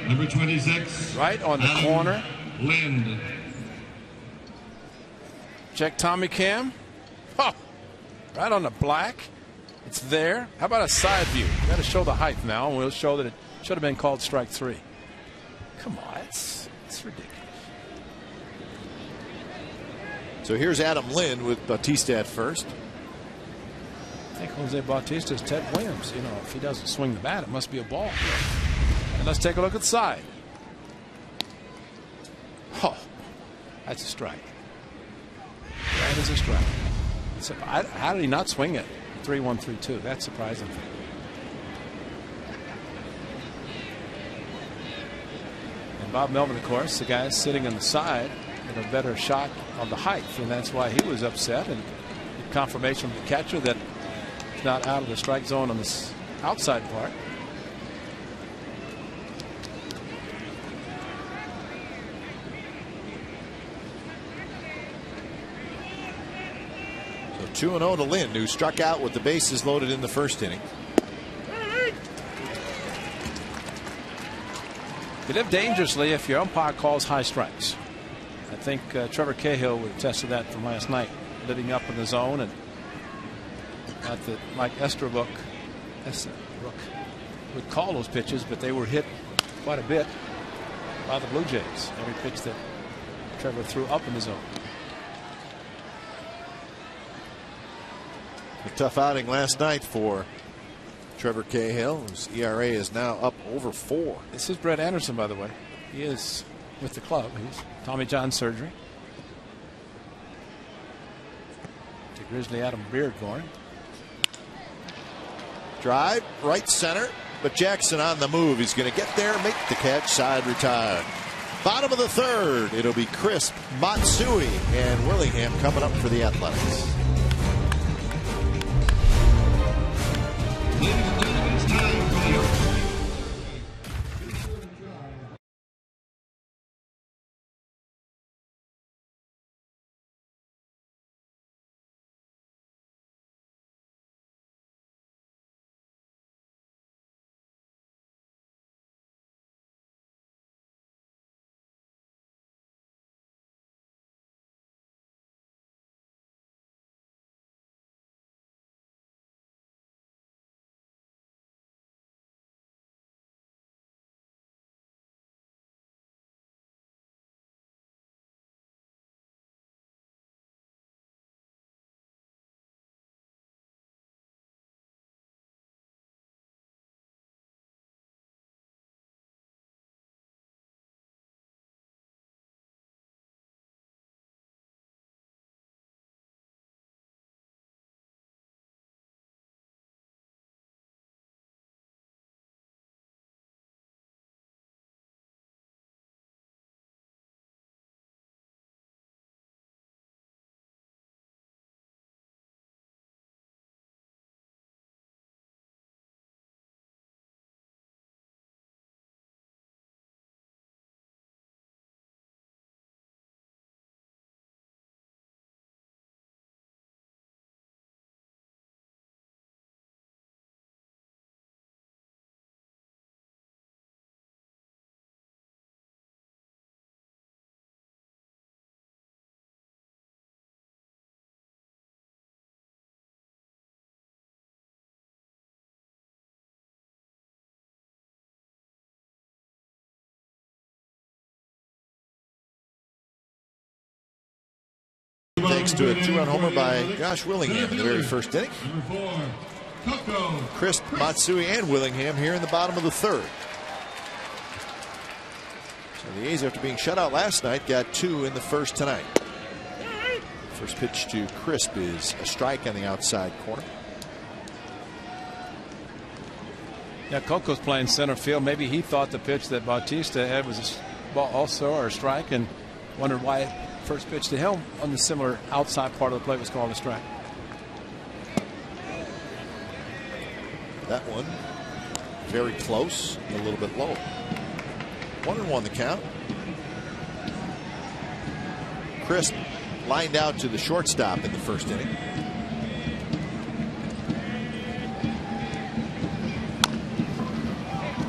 number 26. Right on the corner. Lind. Check Tommy Cam. Oh, right on the black. It's there. How about a side view? Got to show the height now, and we'll show that it should have been called strike 3. Come on, it's ridiculous. So here's Adam Lind with Bautista at first. think Jose Bautista is Ted Williams. You know, if he doesn't swing the bat, it must be a ball. And let's take a look at the side. Oh, that's a strike. That is a strike. So how did he not swing it? 3-1-3-2. That's surprising. And Bob Melvin, of course, the guy sitting on the side, had a better shot on the height, and that's why he was upset. And confirmation from the catcher that it's not out of the strike zone on this outside part. So 2-0 to Lynn, who struck out with the bases loaded in the first inning. You live dangerously if your umpire calls high strikes. I think Trevor Cahill would attest to that from last night, living up in the zone, and Mike Estabrook would call those pitches, but they were hit quite a bit by the Blue Jays. Every pitch that Trevor threw up in the zone. A tough outing last night for Trevor Cahill, whose ERA is now up over 4. This is Brett Anderson, by the way. He is with the club. He's Tommy John surgery. To Grizzly Adam Beard going. Drive, right center, but Jackson on the move. He's going to get there, make the catch, side retired. Bottom of the third, it'll be Crisp, Matsui, and Willingham coming up for the Athletics. Thanks to a 2-run homer by Josh Willingham in the very first inning. Crisp, Matsui, and Willingham here in the bottom of the third. So the A's, after being shut out last night, got 2 in the first tonight. First pitch to Crisp is a strike on the outside corner. Yeah, Coco's playing center field. Maybe he thought the pitch that Bautista had was a ball also or a strike, and wondered why first pitch to him on the similar outside part of the plate was called a strike. That one very close, a little bit low. 1-1 the count. Crisp lined out to the shortstop in the first inning.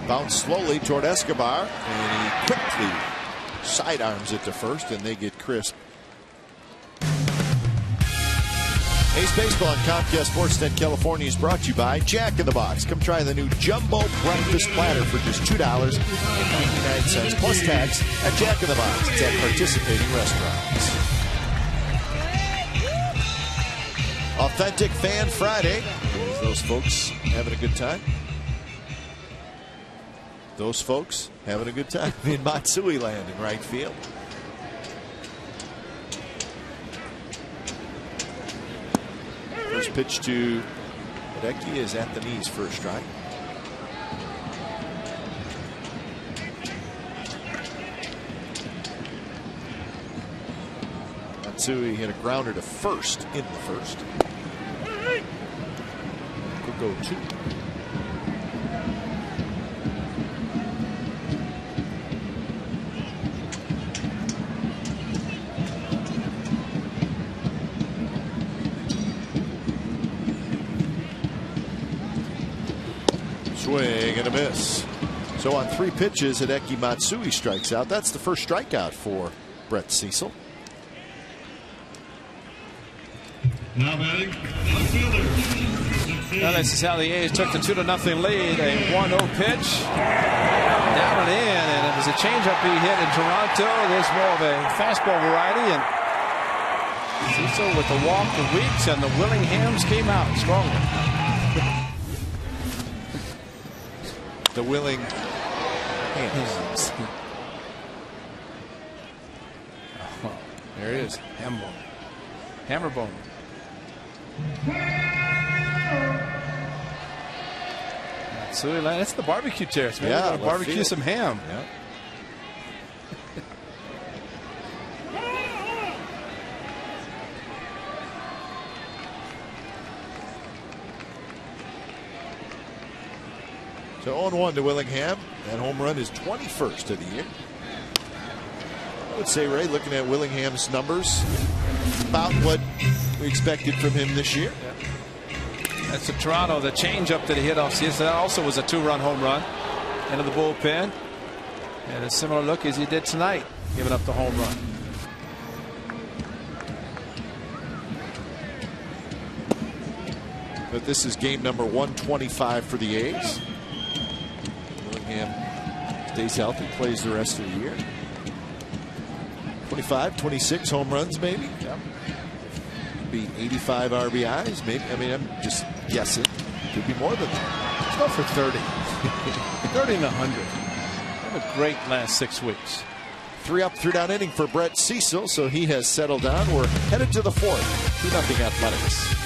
Bounce slowly toward Escobar, and he quickly sidearms it to first, and they get Crisp. Ace Baseball on Comcast Sportsnet California is brought to you by Jack in the Box. Come try the new Jumbo Breakfast Platter for just $2.89 plus tax at Jack in the Box. It's at participating restaurants. Authentic Fan Friday. Those folks having a good time. Those folks having a good time in Matsui land in right field. First pitch to Hideki is at the knees for a strike. Matsui hit a grounder to first in the first. Could go 2. Swing and a miss. So on 3 pitches, Hideki Matsui strikes out. That's the first strikeout for Brett Cecil. Now batting, left fielder. Well, this is how the A's took the 2-0 lead. A 1-0 pitch. Down and in, and it was a changeup he hit in Toronto. There's more of a fastball variety, and Cecil with the walk of Weeks, and the Willinghams came out stronger. The Willinghams. Oh, there it is. Hammerbone. So that's the barbecue terrace. Maybe we're gonna barbecue field. Some ham. Yeah. So 0-1 to Willingham. That home run is 21st of the year. I would say, Ray, looking at Willingham's numbers, about what we expected from him this year. Yeah. That's the Toronto, the changeup that he hit off. That also was a 2-run home run into the bullpen. And a similar look as he did tonight, giving up the home run. But this is game number 125 for the A's. Willingham stays healthy, plays the rest of the year. 25, 26 home runs, maybe. Yep. Be 85 RBIs, maybe. I mean, I'm just guessing. Could be more than that. Let's go for 30. 30 and 100. Have a great last 6 weeks. 3 up, 3 down inning for Brett Cecil, so he has settled down. We're headed to the 4th. 2-0 Athletics.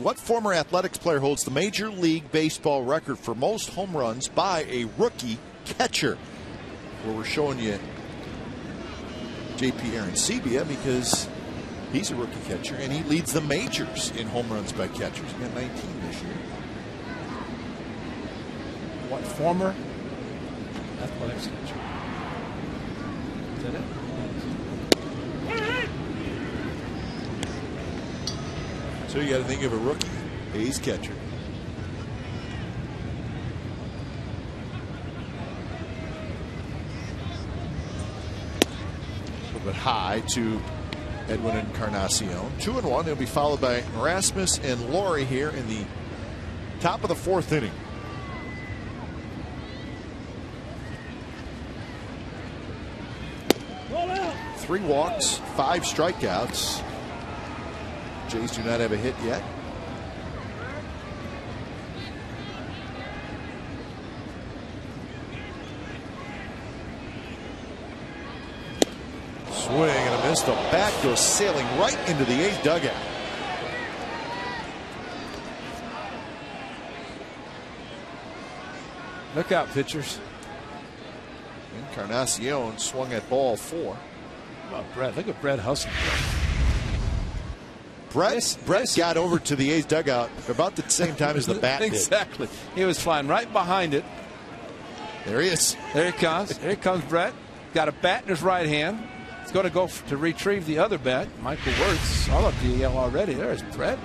What former athletics player holds the Major League Baseball record for most home runs by a rookie catcher? Well, we're showing you J.P. Arancibia because he's a rookie catcher and he leads the majors in home runs by catchers. He got 19 this year. What former Athletics catcher. Is that it? So you got to think of a rookie A's catcher. A little bit high to Edwin Encarnacion. 2-1. They'll be followed by Rasmus and Laurie here in the top of the 4th inning. Three walks, 5 strikeouts. Jays do not have a hit yet. Swing and a miss. The bat goes sailing right into the A's dugout. Look out, pitchers. Encarnacion swung at ball 4. Oh, Brett, look at Brett hustling. Brett got over to the A's dugout about the same time as the bat did. Exactly. He was flying right behind it. There he is. There he comes. Here comes Brett. Got a bat in his right hand. He's going to go to retrieve the other bat. Michael Wirtz. I love DL already. There's Brett.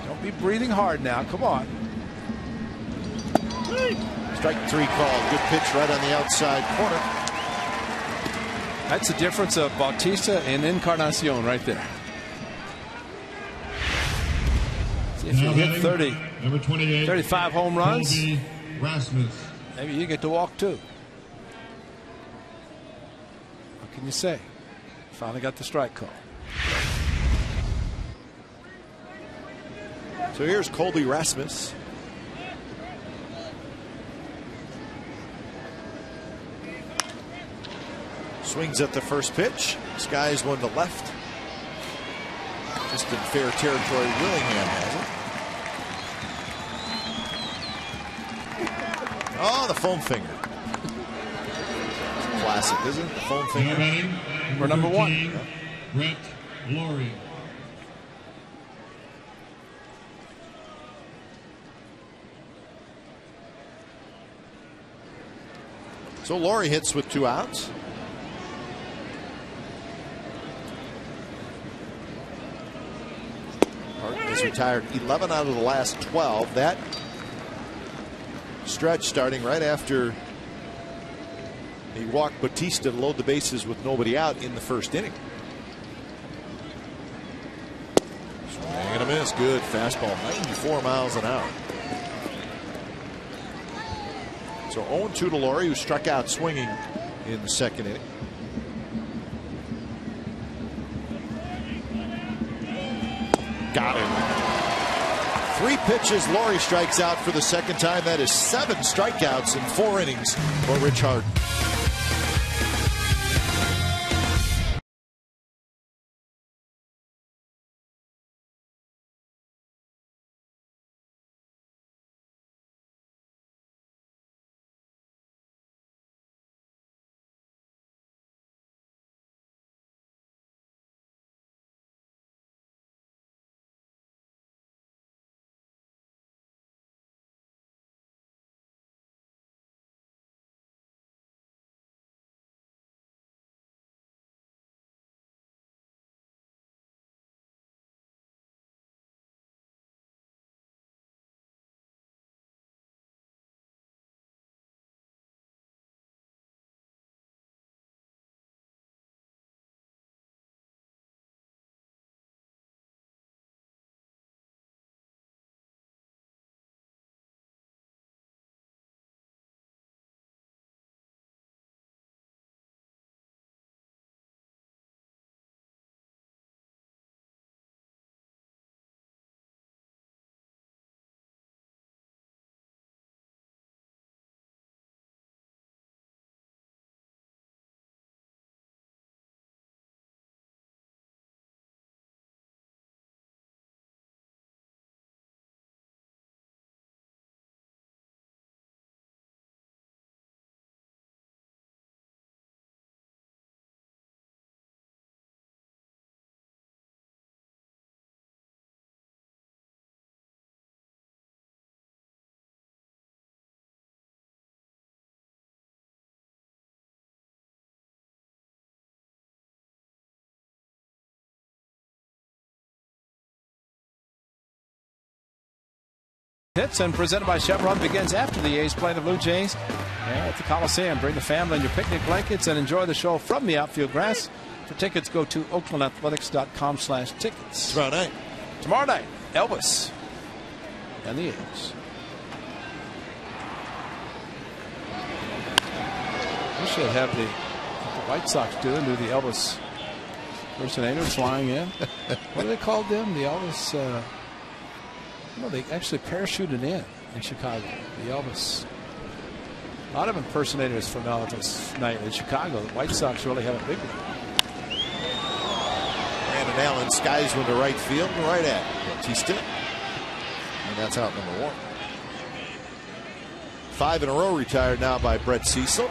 Don't be breathing hard now. Come on. Strike 3 called. Good pitch right on the outside corner. That's the difference of Bautista and Encarnacion right there. See if you hit 30, number 28, 35 home runs, Colby Rasmus. maybe you get to walk too. What can you say? Finally got the strike call. So here's Colby Rasmus. Swings at the first pitch. Skies one to left. Just in fair territory. Willingham has it. Oh, the foam finger. Classic, isn't it? The foam finger. For number 1. Brett Laurie. So Laurie hits with 2 outs. Harden has retired 11 out of the last 12. That stretch starting right after he walked Bautista to load the bases with nobody out in the first inning. Swing and a miss. Good fastball, 94 miles an hour. So 0-2 to Laurie, who struck out swinging in the second inning. Got him. 3 pitches. Laurie strikes out for the second time. That is 7 strikeouts in 4 innings for Rich Harden. Hits and presented by Chevron begins after the A's play the Blue Jays at the Coliseum. Bring the family and your picnic blankets and enjoy the show from the outfield grass. For tickets, go to oaklandathletics.com/tickets. Tomorrow night, Elvis and the A's. We should have the White Sox do the Elvis impersonators flying in. What do they call them? The Elvis. No, they actually parachuted in Chicago. The Elvis. A lot of impersonators from Elvis night in Chicago. The White Sox really have a big one. Brandon Allen skies one to right field and right at Bautista. And that's out number 1. 5 in a row retired now by Brett Cecil.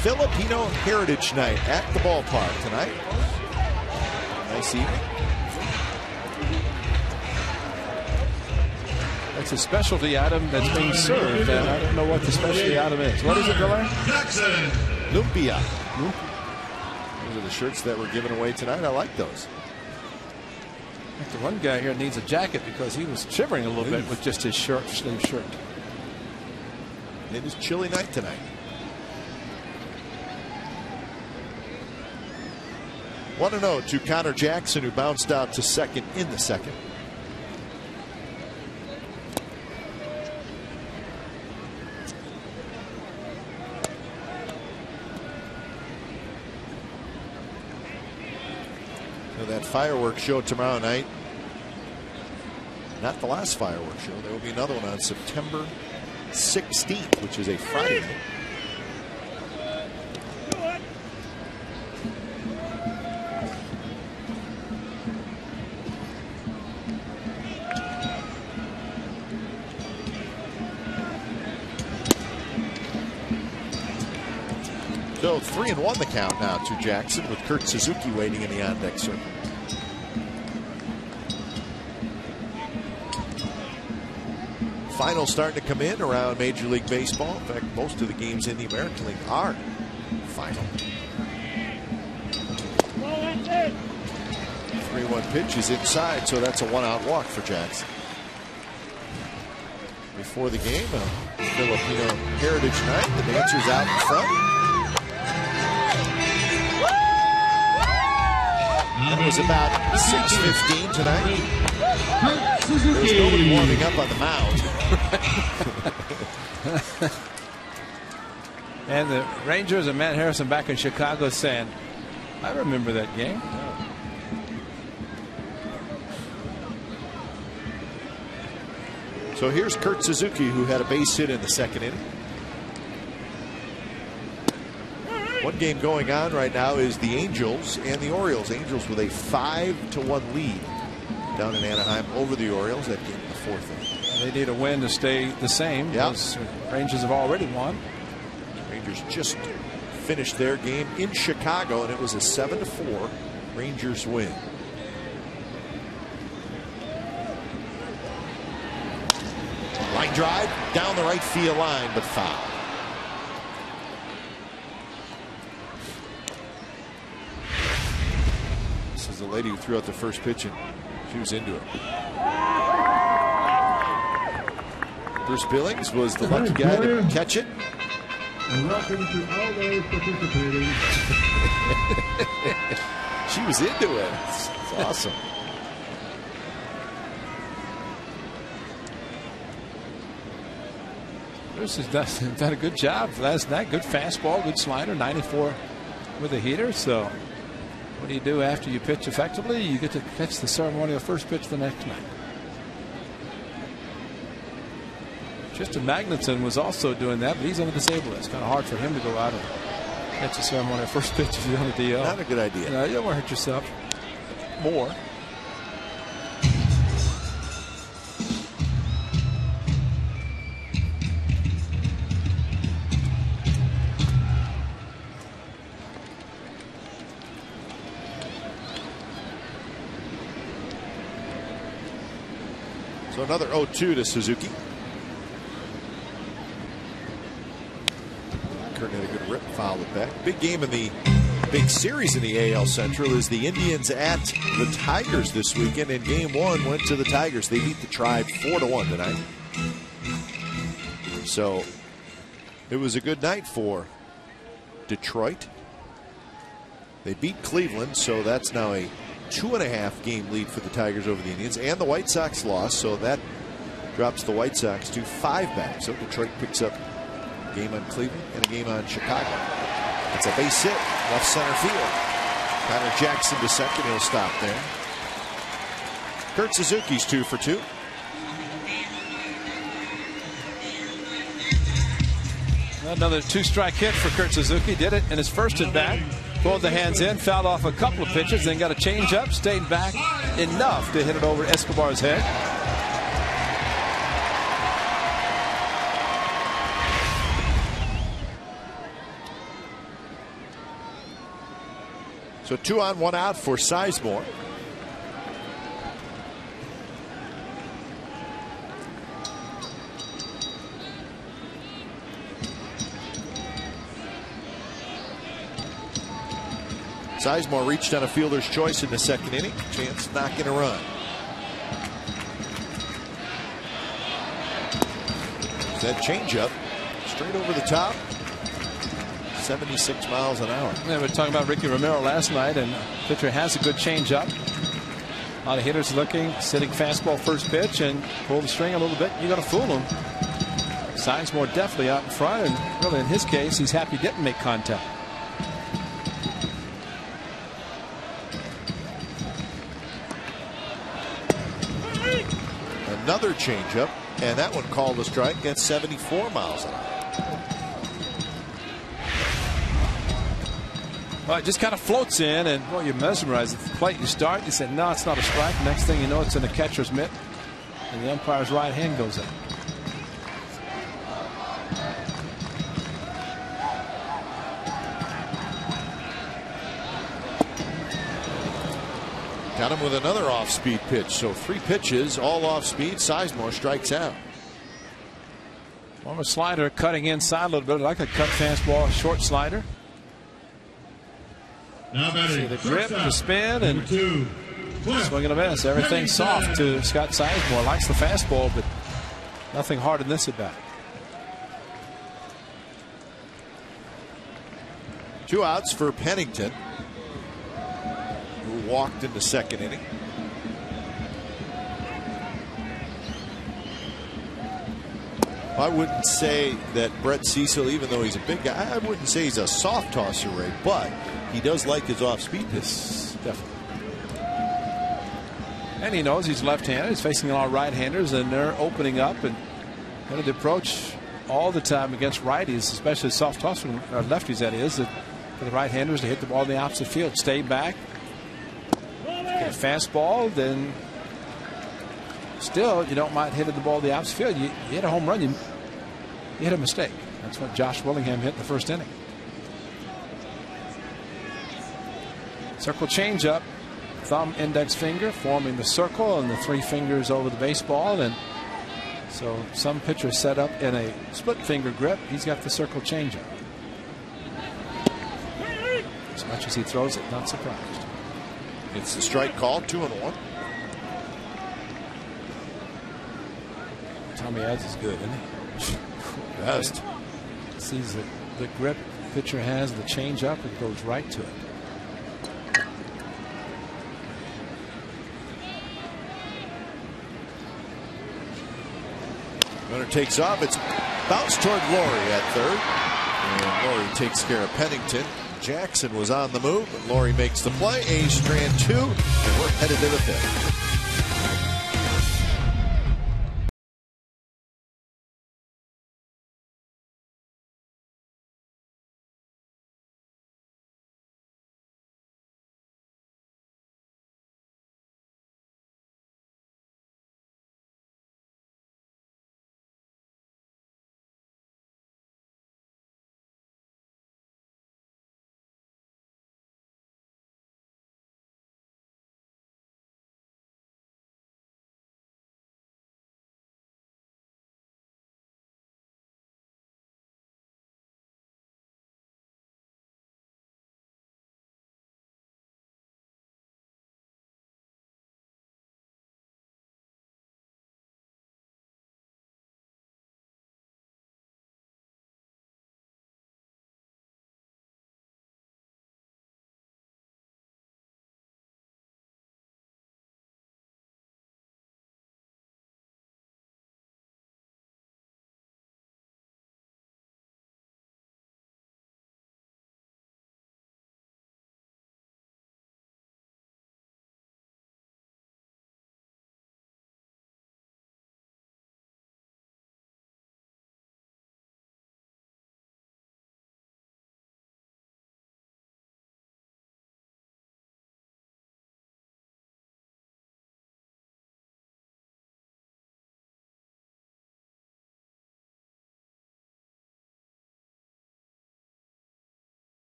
Filipino Heritage Night at the ballpark tonight. Nice evening. It's a specialty item that's being served, and I don't know what the specialty item is. What is it, Miller? Lumpia. Those are the shirts that were given away tonight. I like those. The one guy here needs a jacket because he was shivering a little bit with just his short sleeve shirt. It is chilly night tonight. 1-0 to Connor Jackson, who bounced out to second in the second. So that fireworks show tomorrow night. Not the last fireworks show. There will be another one on September 16th, which is a Friday night. So 3-1 the count now to Jackson, with Kurt Suzuki waiting in the on-deck circle. Finals starting to come in around Major League Baseball. In fact, most of the games in the American League are final. 3-1 pitch is inside, so that's a 1-out walk for Jackson. Before the game, Filipino Heritage Night. The dancers out in front. That was about 6:15 tonight. There's nobody warming up on the mound. And the Rangers and Matt Harrison back in Chicago saying, I remember that game. So here's Kurt Suzuki, who had a base hit in the second inning. One game going on right now is the Angels and the Orioles. Angels with a 5-1 lead down in Anaheim over the Orioles. That game in the 4th inning. They need a win to stay the same. Yep. Rangers have already won. Rangers just finished their game in Chicago, and it was a 7-4 Rangers win. Line drive down the right field line, but foul. This is the lady who threw out the first pitch, and she was into it. Bruce Billings was the lucky guy to catch it. And welcome to all those participating. She was into it. It's awesome. Bruce has done a good job last night. Good fastball, good slider, 94 with a heater. So what do you do after you pitch effectively? You get to catch the ceremonial first pitch the next night. Tristan Magnuson was also doing that, but he's on the disabled list. Kind of hard for him to go out and catch the ceremonial first pitch if you're on the DL. Not a good idea. No, you don't want to hurt yourself more. So another 0-2 to Suzuki. Kurt had a good rip, fouled it back. Big game in the big series in the AL Central is the Indians at the Tigers this weekend, and game one went to the Tigers. They beat the Tribe 4-1 tonight. So it was a good night for Detroit. They beat Cleveland, so that's now a 2.5 game lead for the Tigers over the Indians, and the White Sox lost, so that drops the White Sox to 5 back. So Detroit picks up a game on Cleveland and a game on Chicago. It's a base hit, left center field. Connor Jackson to second, he'll stop there. Kurt Suzuki's 2 for 2. Another 2-strike hit for Kurt Suzuki. Did it in his first at bat. Pulled the hands in, fouled off a couple of pitches, then got a change up, stayed back enough to hit it over Escobar's head. So 2 on, 1 out for Sizemore. Sizemore reached on a fielder's choice in the second inning. Chance knocking a run. That changeup straight over the top. 76 miles an hour. Yeah, we were talking about Ricky Romero last night, and pitcher has a good changeup. A lot of hitters looking, sitting fastball first pitch, and pull the string a little bit. You got to fool them. Sizemore definitely out in front, and really in his case, he's happy he didn't make contact. Another changeup, and that one called a strike at 74 miles an hour. Well, it just kind of floats in, and well, you're mesmerized at the plate. You start, you say, no, it's not a strike. Next thing you know, it's in the catcher's mitt, and the umpire's right hand goes up. Got him with another off-speed pitch. So 3 pitches, all off-speed. Sizemore strikes out. Former slider cutting inside a little bit, like a cut fastball, short slider. Now See the grip, the spin, and swing and a miss. Everything's soft to Scott Sizemore. Likes the fastball, but nothing hard in this at bat. 2 outs for Pennington, who walked in the second inning. I wouldn't say that Brett Cecil, even though he's a big guy, I wouldn't say he's a soft tosser, Ray, but he does like his off-speed pitch. Definitely. And he knows he's left-handed. He's facing a lot of right-handers, and they're opening up. And the approach all the time against righties, especially soft tosser lefties, that is, for the right-handers to hit the ball in the opposite field. Stay back. Get a fastball, then still you don't mind hitting the ball in the opposite field. You hit a home run, you hit a mistake. That's what Josh Willingham hit in the first inning. Circle changeup, thumb, index finger forming the circle, and the 3 fingers over the baseball. And so some pitchers set up in a split finger grip. He's got the circle changeup. As much as he throws it, not surprised. It's the strike call, 2-1. Tommy Adds is good, isn't he? Best. Sees the grip pitcher has, the changeup, it goes right to it. Runner takes off. It's bounced toward Laurie at third. And Laurie takes care of Pennington. Jackson was on the move, but Laurie makes the play. A's strand 2, and we're headed to the 5th.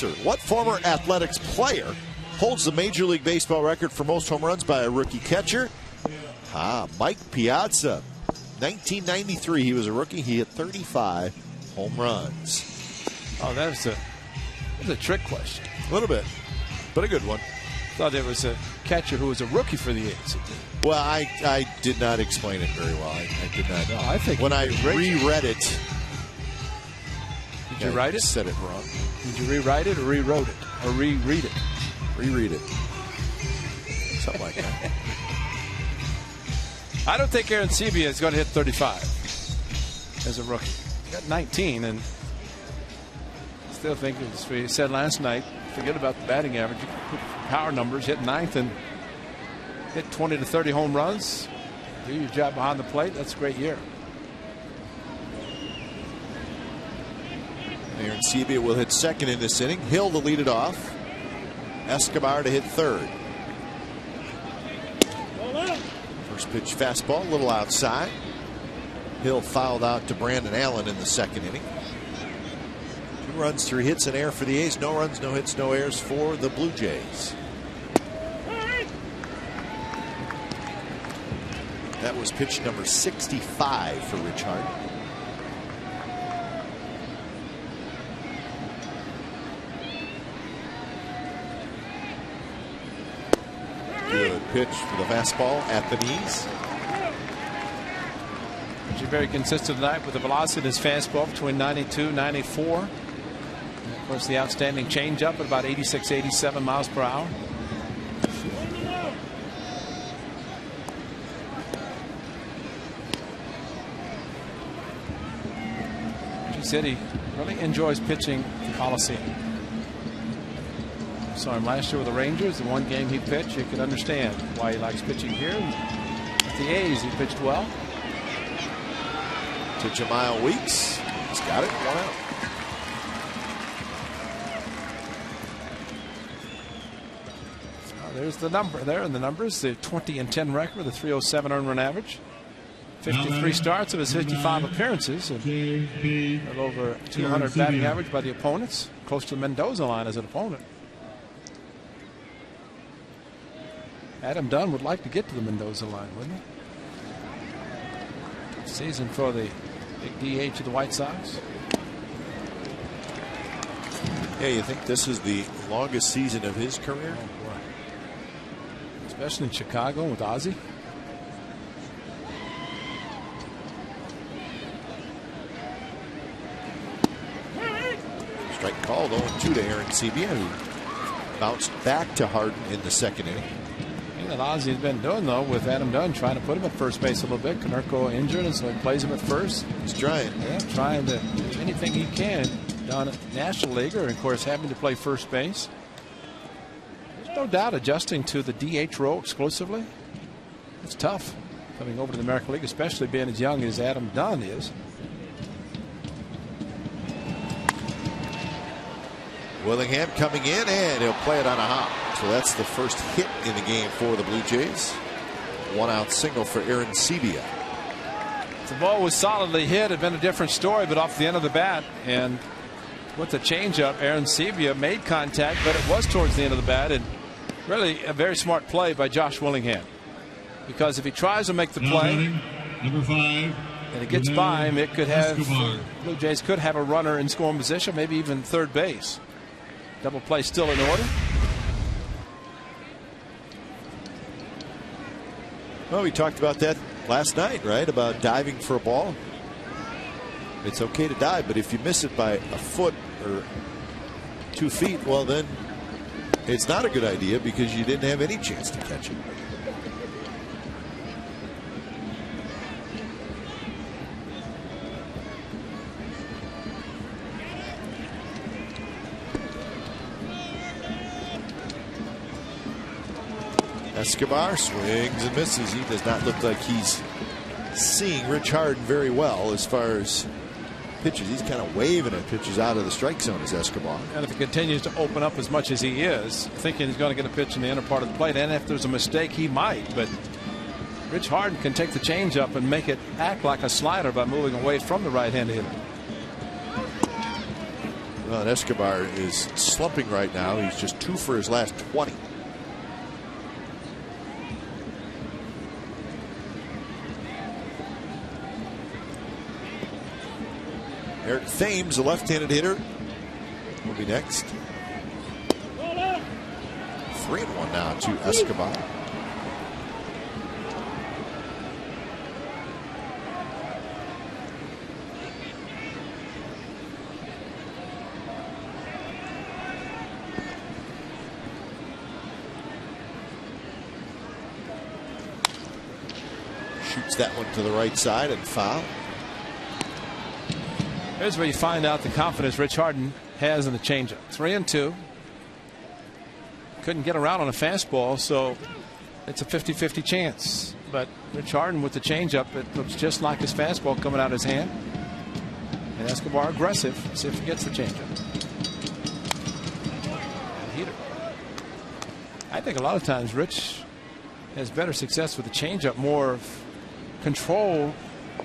What former Athletics player holds the Major League Baseball record for most home runs by a rookie catcher? Mike Piazza. 1993, he was a rookie. He hit 35 home runs. Oh, that was a trick question. A little bit, but a good one. Thought it was a catcher who was a rookie for the A's. Well, I did not explain it very well. I did not. No, I think when I reread it. Did you write it? Said it wrong. Did you rewrite it or rewrote it? Or reread it? Reread it. Something like that. I don't think Aaron Sebia is going to hit 35 as a rookie. He got 19, and still think, as we said last night, forget about the batting average. You put power numbers, hit ninth, and hit 20 to 30 home runs. Do your job behind the plate. That's a great year. Aaron Sebia will hit second in this inning. Hill to lead it off. Escobar to hit third. First pitch fastball, a little outside. Hill fouled out to Brandon Allen in the second inning. 2 runs, 3 hits, and air for the A's. No runs, no hits, no airs for the Blue Jays. That was pitch number 65 for Rich Harden. Good pitch for the fastball at the knees. He's very consistent tonight with the velocity of his fastball between 92 and 94. And of course, the outstanding changeup at about 86, 87 miles per hour. As you said, he really enjoys pitching the Coliseum. Saw him last year with the Rangers. The one game he pitched, you could understand why he likes pitching here. With the A's, he pitched well. To Jamiel Weeks. He's got it. 1 out. There's the number there in the numbers. The 20-10 record with a 307 earned run average. 53 starts of his 55 appearances. And a little over 200 batting average by the opponents. Close to the Mendoza line as an opponent. Adam Dunn would like to get to the Mendoza line, wouldn't he? Season for the big DH of the White Sox. Yeah, you think this is the longest season of his career? Oh, boy. Especially in Chicago with Ozzie. Strike called 0-2 to Aaron Sebia, who bounced back to Harden in the second inning. That Ozzie's been doing, though, with Adam Dunn, trying to put him at first base a little bit. Konerko injured, and so he plays him at first. He's trying. Yeah, trying to do anything he can down at National League, or of course having to play first base. There's no doubt adjusting to the DH role exclusively. It's tough coming over to the American League, especially being as young as Adam Dunn is. Willingham coming in, and he'll play it on a hop. So that's the first hit in the game for the Blue Jays. 1 out single for Aaron Sebia. If the ball was solidly hit, it'd been a different story, but off the end of the bat, and with the changeup, Aaron Sebia made contact, but it was towards the end of the bat, and really a very smart play by Josh Willingham. Because if he tries to make the play, number 5, and it gets by him, it could have Blue Jays could have a runner in scoring position, maybe even third base. Double play still in order. Well, we talked about that last night, right? About diving for a ball. It's okay to dive, but if you miss it by a foot or 2 feet, well, then it's not a good idea because you didn't have any chance to catch it. Escobar swings and misses. He does not look like he's seeing Rich Harden very well as far as pitches. He's kind of waving at pitches out of the strike zone as Escobar. And if he continues to open up as much as he is, thinking he's going to get a pitch in the inner part of the plate, and if there's a mistake, he might. But Rich Harden can take the changeup and make it act like a slider by moving away from the right-handed hitter. Well, and Escobar is slumping right now. He's just 2 for his last 20. Eric Thames, a left-handed hitter, will be next. 3-1 now to Escobar. Shoots that one to the right side and foul. Here's where you find out the confidence Rich Harden has in the changeup. 3-2. Couldn't get around on a fastball, so it's a 50-50 chance. But Rich Harden with the changeup, it looks just like his fastball coming out of his hand. And Escobar aggressive. See if he gets the changeup. And heater. I think a lot of times Rich has better success with the changeup, more control,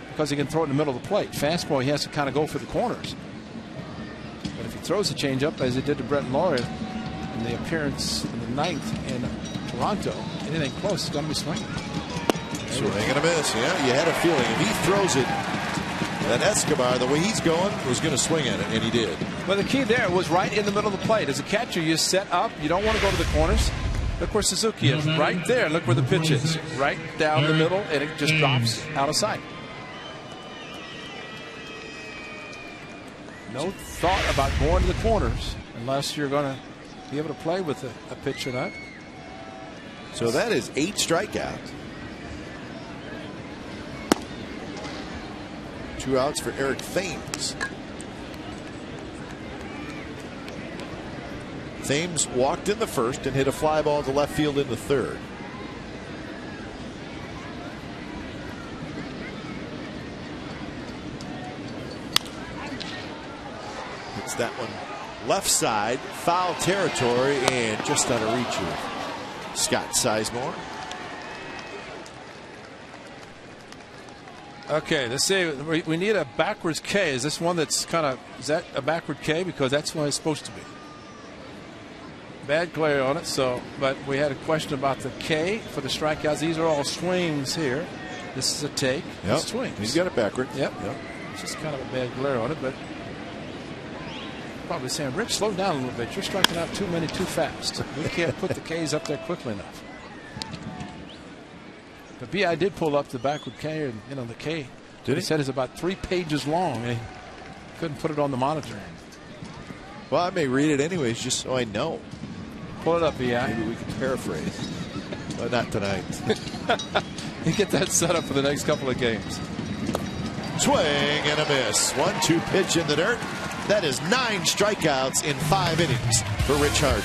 because he can throw it in the middle of the plate. Fastball, he has to kind of go for the corners. But if he throws the changeup, as he did to Brett Laurie in the appearance in the 9th in Toronto, anything close is going to be swinging. Swing and a miss. Yeah, you had a feeling if he throws it, that Escobar, the way he's going, was going to swing at it, and he did. Well, the key there was right in the middle of the plate. As a catcher, you set up. You don't want to go to the corners. Look where Suzuki is, right there. Look where the pitch is, right down the middle, and it just drops out of sight. No thought about going to the corners unless you're going to be able to play with a pitch or not. So that is 8 strikeouts. 2 outs for Eric Thames. Thames walked in the first and hit a fly ball to left field in the third. Hits that one left side, foul territory, and just out of reach of Scott Sizemore. Okay, let's see. We need a backwards K. Is this one that's kind of, is that a backward K? Because that's what it's supposed to be. Bad glare on it, so, but we had a question about the K for the strikeouts. These are all swings here. This is a take. Yep. Swings. He's got it backwards. Yep. It's just kind of a bad glare on it, but probably saying, Rich, slow down a little bit. You're striking out too many too fast. We can't put the Ks up there quickly enough. But B.I. did pull up the backward K, and you know the K. Did he? Said it's about 3 pages long, and he couldn't put it on the monitor. Well, I may read it anyways, just so I know. Pull it up, B.I. Maybe we can paraphrase. But not tonight. You get that set up for the next couple of games. Swing and a miss. 1-2 pitch in the dirt. That is 9 strikeouts in 5 innings for Rich Harden.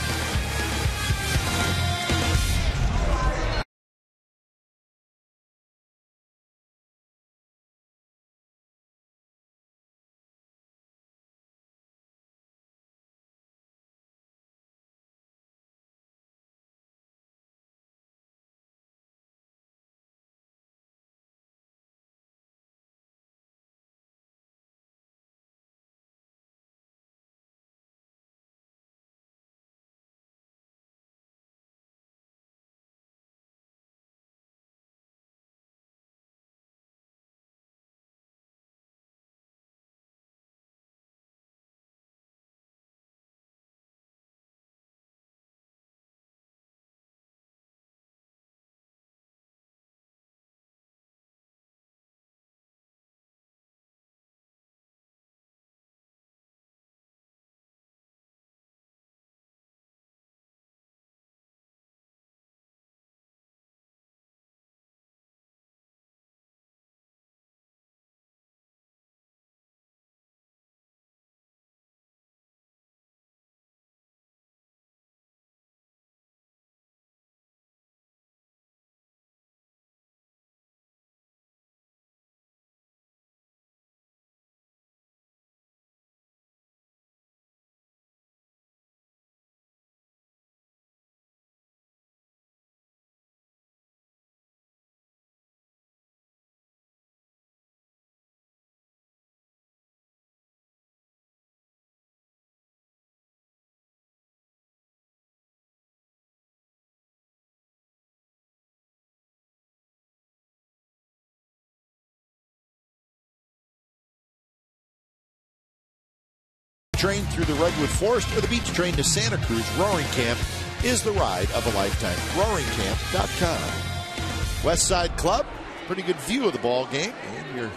train through the redwood forest or the beach train to Santa Cruz, Roaring Camp is the ride of a lifetime. RoaringCamp.com. West Side Club, pretty good view of the ball game, and you're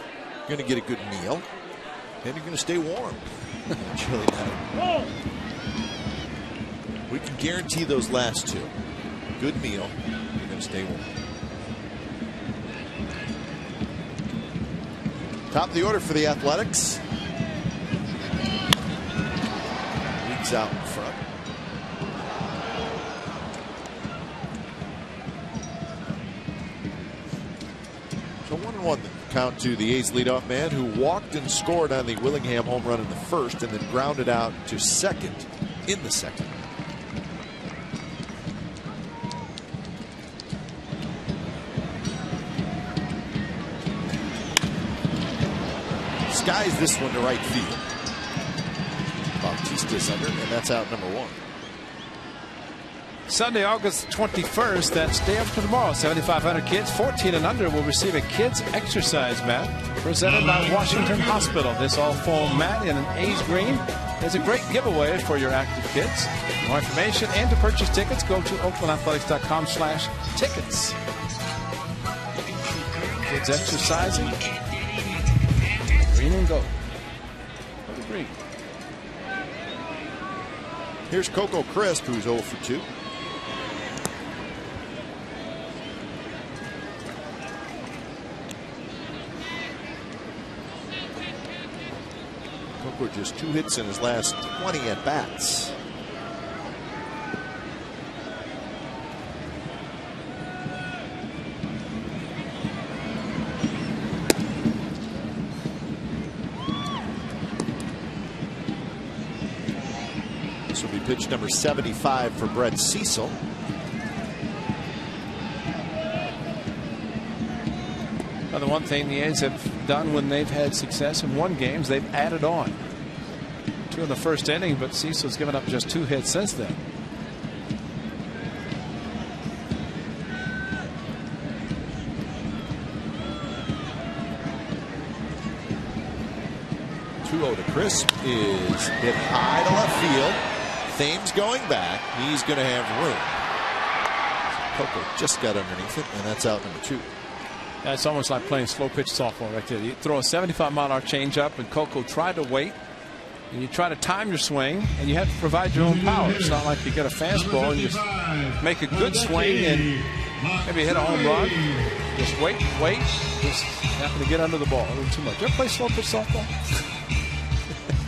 going to get a good meal, and you're going to stay warm. Chilly night. We can guarantee those last two. Good meal, you're going to stay warm. Top of the order for the Athletics. Leads out in front. So 1-1 count to the A's leadoff man, who walked and scored on the Willingham home run in the first and then grounded out to second in the second. Skies this one to right field. Bautista's under, and that's out number 1. Sunday, August 21st, that's day after tomorrow. 7,500 kids 14 and under will receive a kids exercise mat presented by Washington Hospital. This all-foam mat in an A's green is a great giveaway for your active kids. For more information and to purchase tickets, go to oaklandathletics.com/tickets. Kids exercising. Green and gold. For the green. Here's Coco Crisp, who's 0 for 2. Coco just 2 hits in his last 20 at bats. This will be pitch number 75 for Brett Cecil. Well, the one thing the A's have done when they've had success and won games, they've added on. 2 in the first inning, but Cecil's given up just 2 hits since then. To Crisp is hit high to left field. Thames going back. He's going to have room. Coco just got underneath it, and that's out number 2. It's almost like playing slow pitch softball right there. You throw a 75-mile-an-hour changeup, and Coco tried to wait, and you try to time your swing, and you have to provide your own power. It's not like you get a fastball and you make a good swing and maybe hit a home run. Just wait. Just happen to get under the ball a little too much. You ever play slow pitch softball?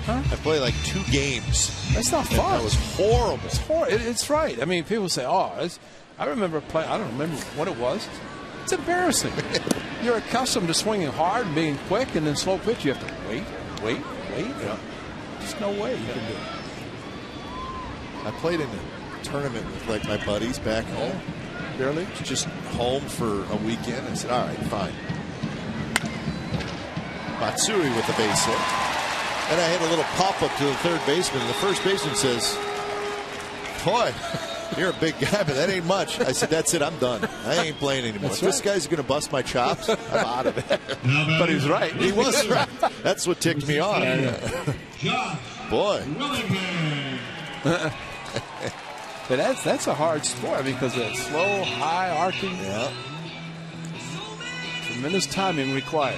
Huh? I played like 2 games. That's not fun. That was horrible. It's horrible. It's right. I mean, people say, "Oh, I remember playing." I don't remember what it was. It's embarrassing. You're accustomed to swinging hard and being quick, and then slow pitch, you have to wait. Yeah. There's no way you can do it. I played in a tournament with like my buddies back home. Barely? Just home for a weekend. I said, all right, fine. Matsui with the base hit. And I had a little pop-up to the third baseman, and the first baseman says, "Boy, you're a big guy, but that ain't much." I said, "That's it, I'm done. I ain't playing anymore. If this guy's going to bust my chops, I'm out of it." But he's right. He was right. That's what ticked me off. Boy. But that's a hard sport because it's slow, high, arcing. Yeah. Tremendous timing required.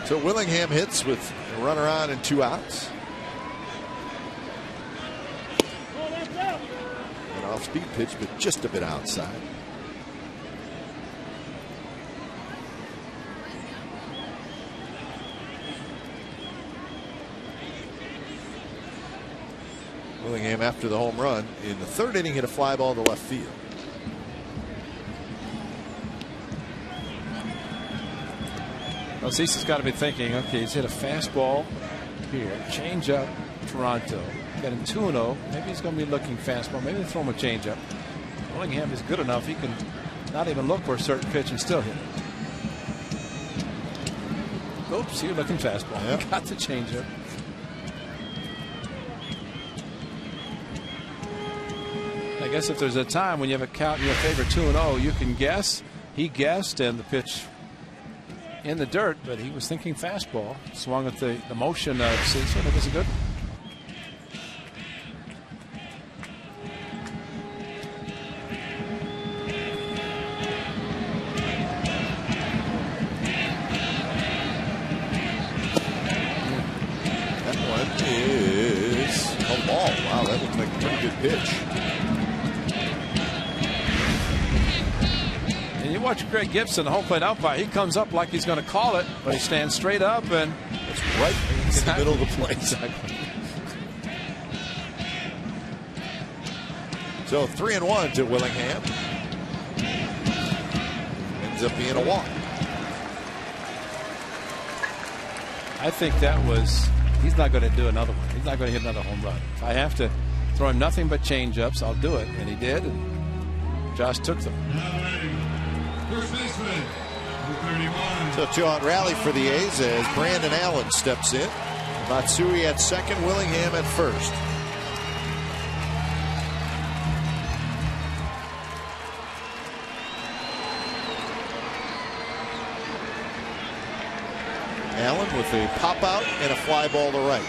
So Willingham hits with a runner on and 2 outs. An off-speed pitch, but just a bit outside. Willingham, after the home run in the 3rd inning, hit a fly ball to left field. Well, Cecil's got to be thinking, okay, he's hit a fastball here, change up, Toronto, got him 2-0. Maybe he's going to be looking fastball. Maybe they throw him a change up. Willingham is good enough. He can not even look for a certain pitch and still hit it. Oops, you're looking fastball. Yep. Got the change up. guess if there's a time when you have a count in your favor 2-0, you can guess. He guessed, and the pitch in the dirt, but he was thinking fastball. Swung at the motion of Cecil. It was a good one. That one is a ball. Wow, that looked like a pretty good pitch. And you watch Greg Gibson, the home plate umpire. He comes up like he's going to call it, but he stands straight up, and it's right in the middle of the plate. Exactly. So 3-1 to Willingham. Ends up being a walk. I think that was. He's not going to do another one. He's not going to hit another home run. If I have to throw him nothing but change-ups, I'll do it, and he did. And Josh took them. First baseman, number 31. So two-out rally for the A's as Brandon Allen steps in. Matsui at second, Willingham at first. Allen with a pop out and a fly ball to right.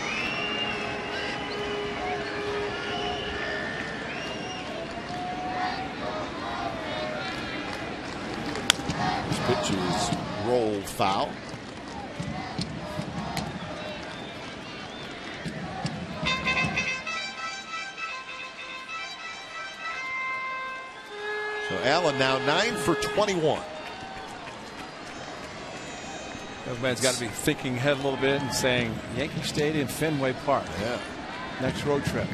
This pitch is rolled foul. So Allen now 9 for 21. Everybody's got to be thinking ahead a little bit and saying Yankee Stadium, Fenway Park. Yeah. Next road trip.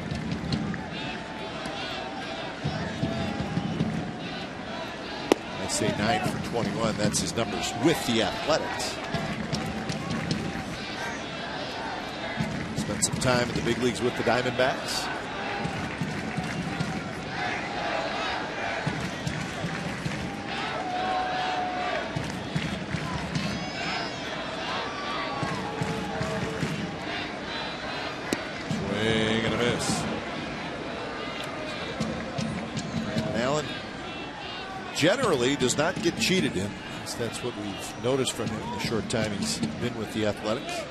I say 9 for 21. That's his numbers with the Athletics. Spent some time in the big leagues with the Diamondbacks. Swing and a miss. Brandon Allen generally does not get cheated in. That's what we've noticed from him the short time he's been with the Athletics.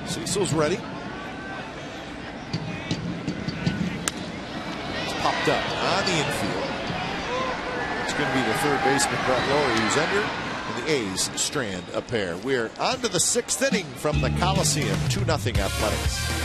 Cecil's ready. It's popped up on the infield. It's going to be the third baseman, Brett Lowry, who's under. And the A's strand a pair. We're on to the sixth inning from the Coliseum. 2-0 Athletics.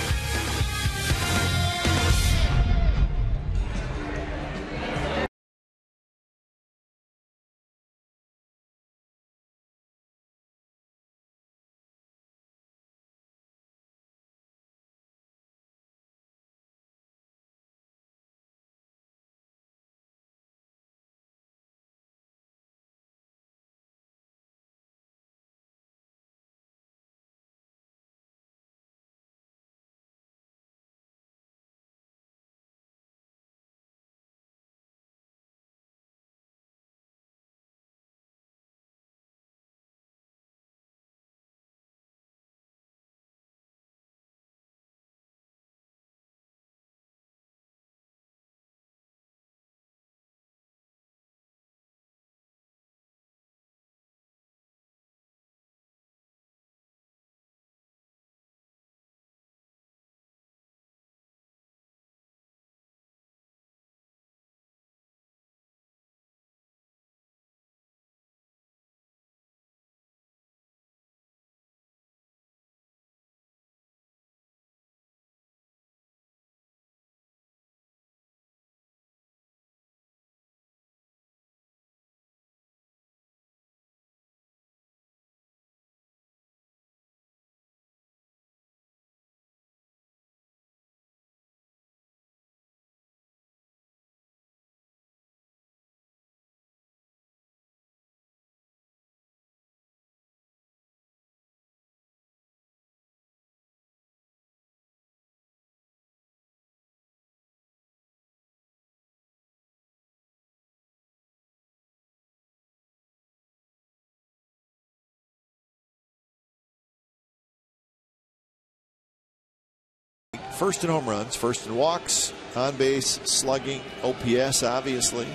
first in home runs, first in walks, on base, slugging, OPS, obviously.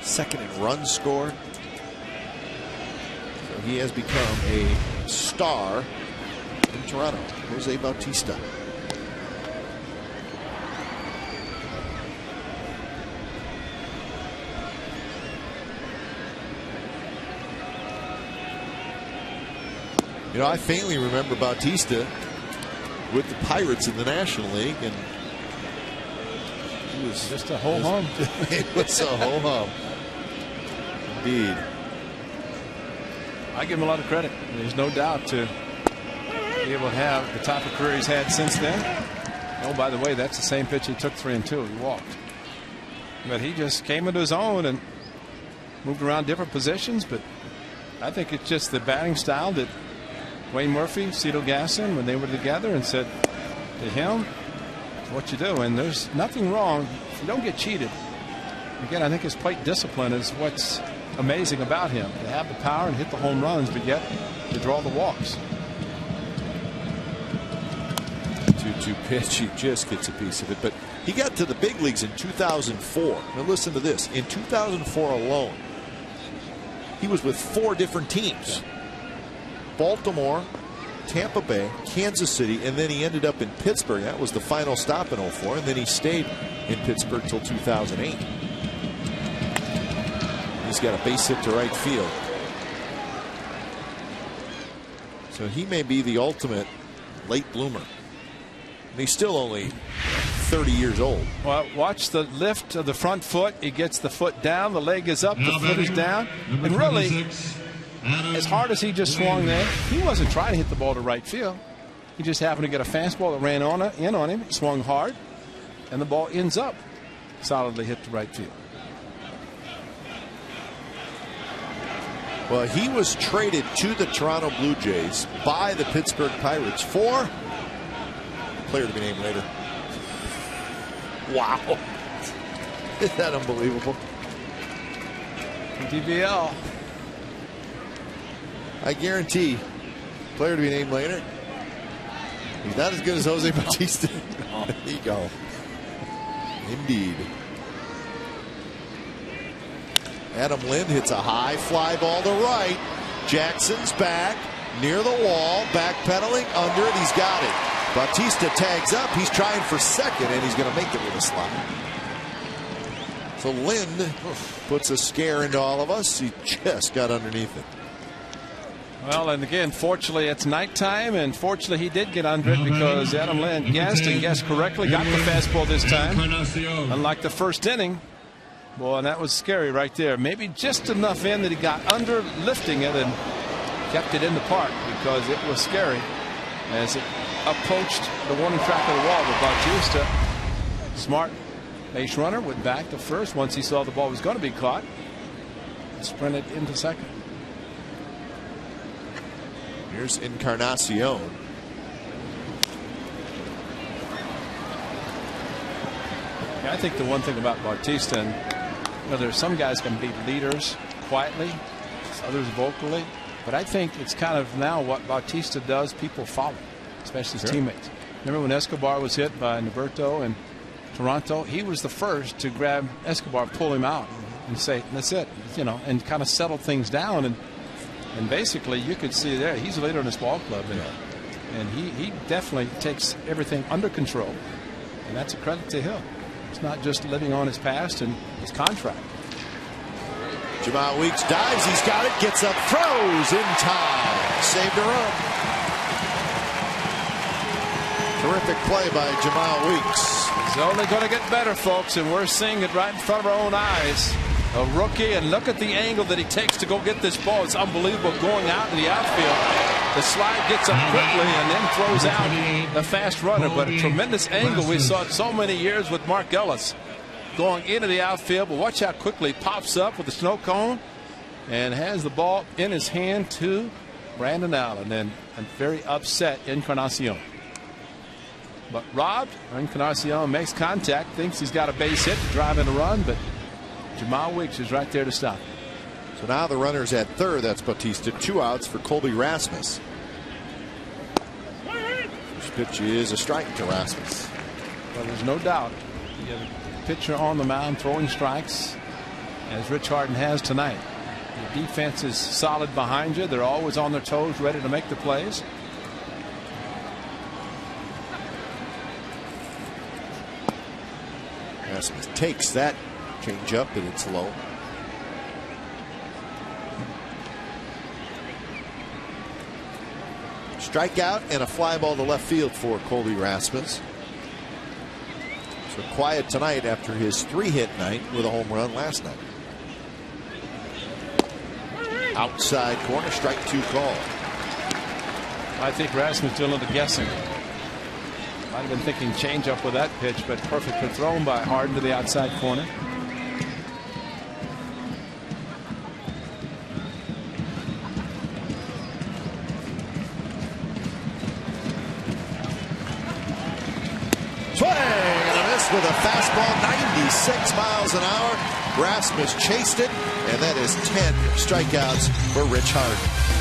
Second in runs scored. So he has become a star in Toronto. Jose Bautista. You know, I faintly remember Bautista with the Pirates in the National League, and he was just a whole home. It was a whole home. Indeed. I give him a lot of credit. There's no doubt to be able to have the type of career he's had since then. Oh, by the way, that's the same pitch he took 3-2. He walked. But he just came into his own and moved around different positions. But I think it's just the batting style that Wayne Murphy, Cito Gaston, when they were together, and said to him, what you do. And there's nothing wrong if you don't get cheated. Again, I think his plate discipline is what's amazing about him. To have the power and hit the home runs, but yet to draw the walks. 2-2 pitch, he just gets a piece of it. But he got to the big leagues in 2004. Now listen to this. In 2004 alone, he was with 4 different teams. Baltimore, Tampa Bay, Kansas City, and then he ended up in Pittsburgh. That was the final stop in 04, and then he stayed in Pittsburgh till 2008. He's got a base hit to right field. So he may be the ultimate late bloomer. And he's still only 30 years old. Well, watch the lift of the front foot. He gets the foot down, the leg is up, the foot is down. And really, as hard as he just swung there, he wasn't trying to hit the ball to right field. He just happened to get a fastball that ran in on him, swung hard, and the ball ends up solidly hit to right field. Well, he was traded to the Toronto Blue Jays by the Pittsburgh Pirates for a player to be named later. Wow. Isn't that unbelievable? DVL. I guarantee, player to be named later. He's not as good as Jose Bautista. There you go. Indeed. Adam Lind hits a high fly ball to right. Jackson's back near the wall, backpedaling under it. He's got it. Bautista tags up. He's trying for second, and he's going to make it with a slide. So Lind puts a scare into all of us. He just got underneath it. Well, and again, fortunately, it's nighttime, and fortunately, he did get under it because Adam Lind guessed and guessed correctly, got the fastball this time. Unlike the first inning. Boy, and that was scary right there. Maybe just enough in that he got under lifting it and kept it in the park because it was scary as it approached the warning track of the wall. But Bautista, smart base runner, went back to first once he saw the ball was going to be caught and sprinted into second. Here's Encarnacion. Yeah, I think the one thing about Bautista, and there's some guys can be leaders quietly, others vocally, but I think it's kind of now what Bautista does, people follow, especially his teammates. Remember when Escobar was hit by Noberto in Toronto? He was the first to grab Escobar, pull him out, and say, that's it, and kind of settle things down. And basically, you could see there, he's a leader in this ball club, and he definitely takes everything under control, and that's a credit to him. It's not just living on his past and his contract. Jamal Weeks dives. He's got it. Gets up. Throws in time. Saved a run. Terrific play by Jamal Weeks. It's only going to get better, folks, and we're seeing it right in front of our own eyes. A rookie, and look at the angle that he takes to go get this ball. It's unbelievable going out in the outfield. The slide gets up quickly and then throws out the fast runner. But a tremendous angle. We saw it so many years with Mark Ellis going into the outfield. But watch how quickly he pops up with the snow cone and has the ball in his hand to Brandon Allen. And a very upset Encarnacion. But robbed. Encarnacion makes contact, thinks he's got a base hit to drive in a run, but Jamal Weeks is right there to stop him. So now the runner's at third. That's Bautista. 2 outs for Colby Rasmus. First pitch is a strike to Rasmus. Well, there's no doubt. You have a pitcher on the mound throwing strikes, as Rich Harden has tonight. The defense is solid behind you. They're always on their toes, ready to make the plays. Rasmus takes that change up, and it's low. Strikeout and a fly ball to left field for Colby Rasmus. So quiet tonight after his 3-hit night with a home run last night. Outside corner, strike 2 call. I think Rasmus doing a little guessing. Might have been thinking changeup with that pitch, but perfectly thrown by Harden to the outside corner. Swing and a miss with a fastball, 96 miles an hour. Rasmus chased it, and that is 10 strikeouts for Rich Harden.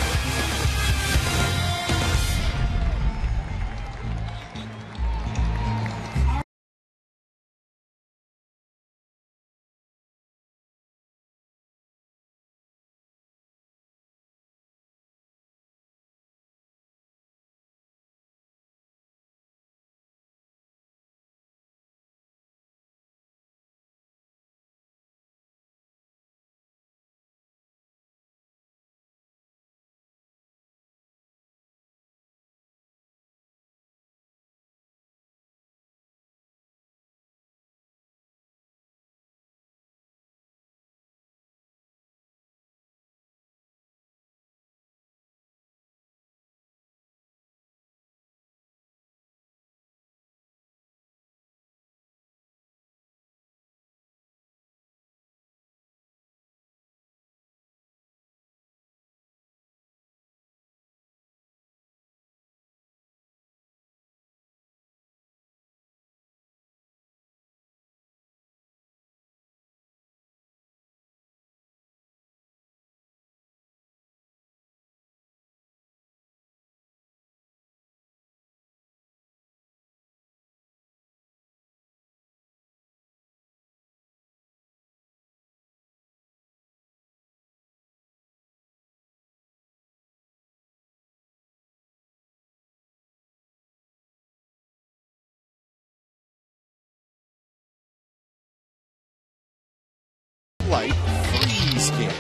Light freeze game.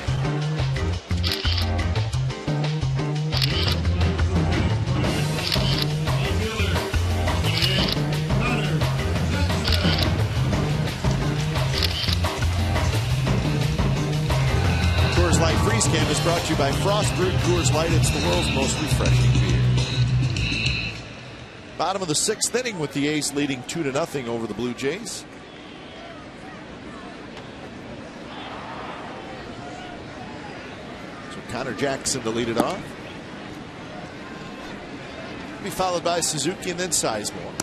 Coors Light Freeze Can is brought to you by Frost Brewed Coors Light. It's the world's most refreshing beer. Bottom of the 6th inning with the A's leading 2-0 over the Blue Jays. Connor Jackson to lead it off. Be followed by Suzuki and then Sizemore.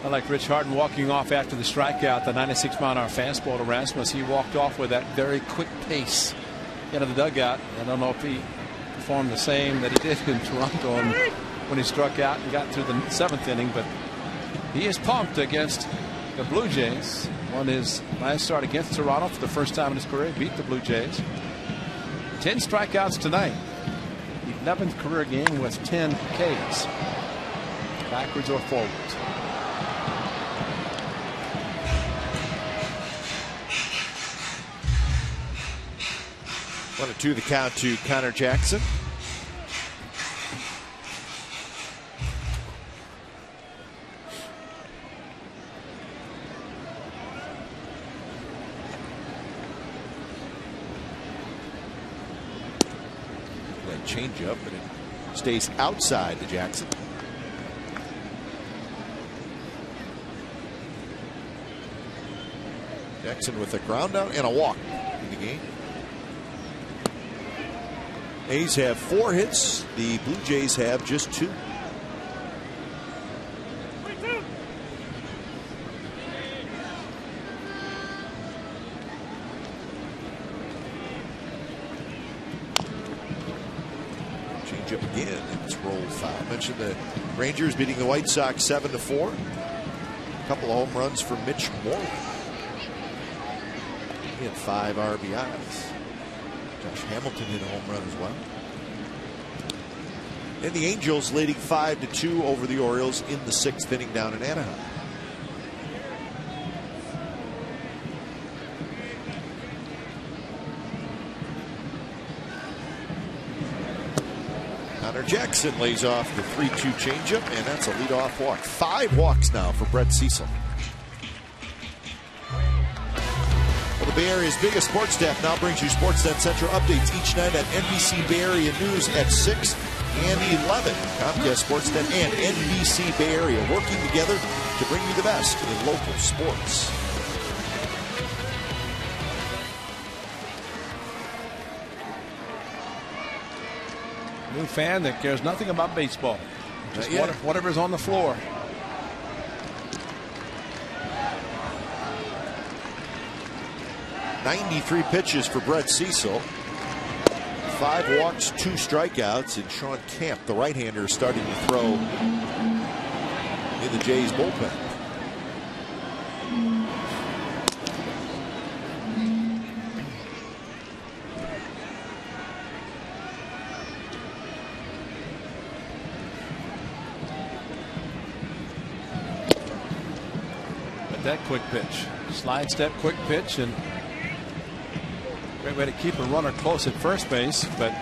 I like Rich Harden walking off after the strikeout, the 96-mile-an-hour fastball to Rasmus. He walked off with that very quick pace into the dugout. I don't know if he performed the same that he did in Toronto when he struck out and got through the 7th inning, but he is pumped against the Blue Jays. Won his last start against Toronto for the first time in his career. Beat the Blue Jays. 10 strikeouts tonight. 11th career game with 10 Ks. Backwards or forwards. 1-2 the count to Connor Jackson. Change up, but it stays outside to Jackson. Jackson with a ground out and a walk in the game. A's have 4 hits. The Blue Jays have just 2. Up again, and it's rolled foul. I mentioned the Rangers beating the White Sox 7-4. A couple of home runs for Mitch Moreland. He had 5 RBIs. Josh Hamilton hit a home run as well. And the Angels leading 5-2 over the Orioles in the 6th inning down in Anaheim. Connor Jackson lays off the 3-2 changeup, and that's a leadoff walk. 5 walks now for Brett Cecil. Well, the Bay Area's biggest sports staff now brings you Sportsnet Central updates each night on NBC Bay Area News at 6 and 11. Comcast Sportsnet and NBC Bay Area working together to bring you the best in local sports. New fan that cares nothing about baseball. Just whatever's on the floor. .93 pitches for Brett Cecil. 5 walks, 2 strikeouts, and Sean Camp, the right-hander, is starting to throw in the Jays bullpen. That quick pitch, slide step, quick pitch, and great way to keep a runner close at first base. But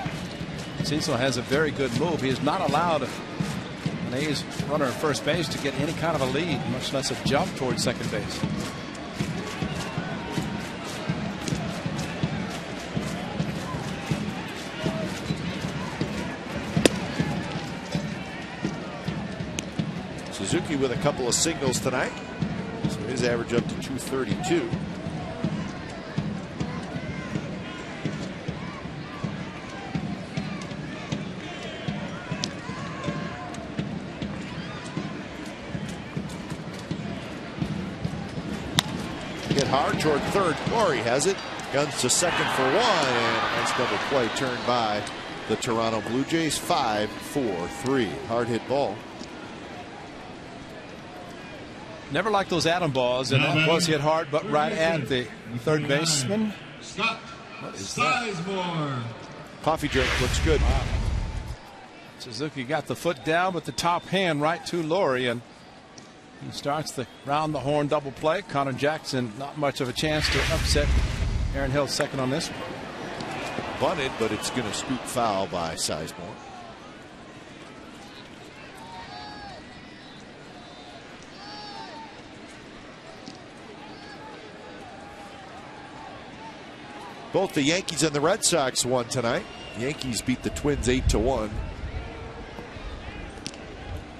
Cecil has a very good move. He is not allowed an A's runner at first base to get any kind of a lead, much less a jump towards second base. Suzuki with a couple of singles tonight. His average up to 232. Hit hard toward third. Corey has it. Guns to second for 1. And a nice double play turned by the Toronto Blue Jays. 5-4-3. Hard hit ball. Never liked those Adam balls, and that was hit hard, but right at the third baseman. Scott What is that? Sizemore. Coffee drink looks good. Wow. Suzuki got the foot down with the top hand right to Laurie, and he starts the round the horn double play. Connor Jackson, not much of a chance to upset Aaron Hill second on this one. Bunted, but it's going to scoop foul by Sizemore. Both the Yankees and the Red Sox won tonight. The Yankees beat the Twins 8-1.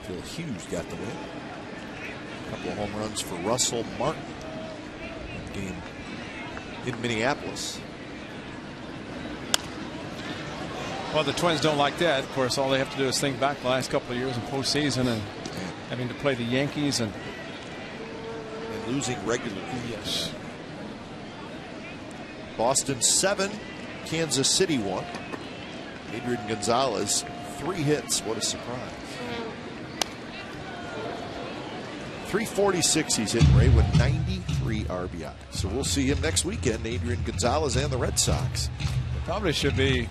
Phil Hughes got the win. A couple of home runs for Russell Martin. Game in Minneapolis. Well, the Twins don't like that. Of course, all they have to do is think back the last couple of years in postseason and having to play the Yankees and losing regularly. Yes. Boston 7, Kansas City 1. Adrian Gonzalez 3 hits. What a surprise. 346 he's hitting, Ray, with 93 RBI. So we'll see him next weekend, Adrian Gonzalez and the Red Sox. Probably should be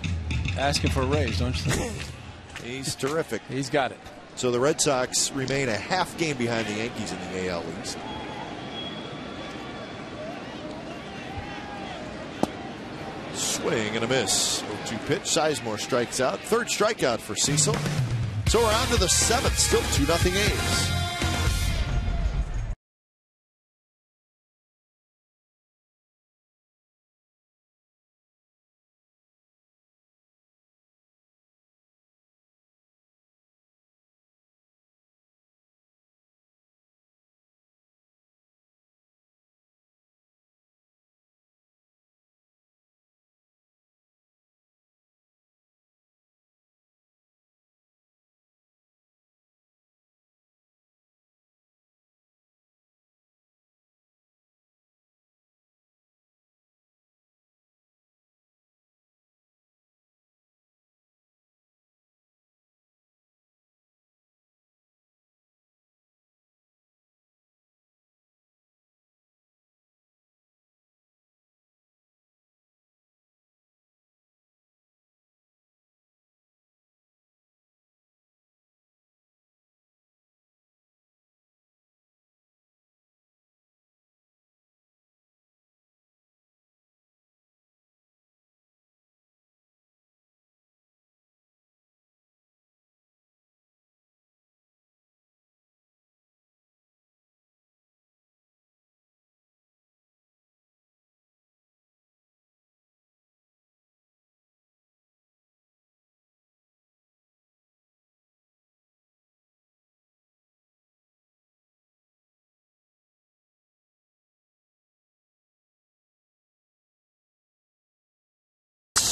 asking for a raise, don't you think? He's terrific. He's got it. So the Red Sox remain a half game behind the Yankees in the AL East. Swing and a miss. 0-2 pitch. Sizemore strikes out. 3rd strikeout for Cecil. So we're on to the 7th. Still 2-0 A's.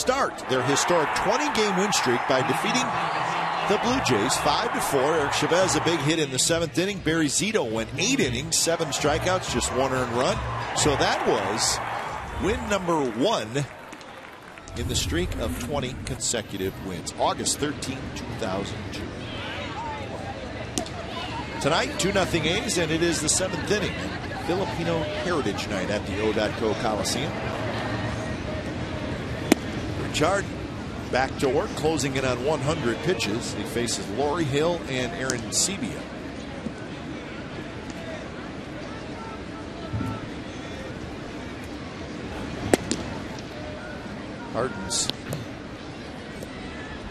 start their historic 20-game win streak by defeating the Blue Jays 5-4. Eric Chavez, a big hit in the 7th inning. Barry Zito went 8 innings, 7 strikeouts, just 1 earned run. So that was win number 1 in the streak of 20 consecutive wins. August 13, 2002. Tonight, 2-0 A's, and it is the 7th inning. Filipino Heritage Night at the O.co Coliseum. Richard back to work, closing in on 100 pitches. He faces Laurie Hill and Aaron Sebia. Harden's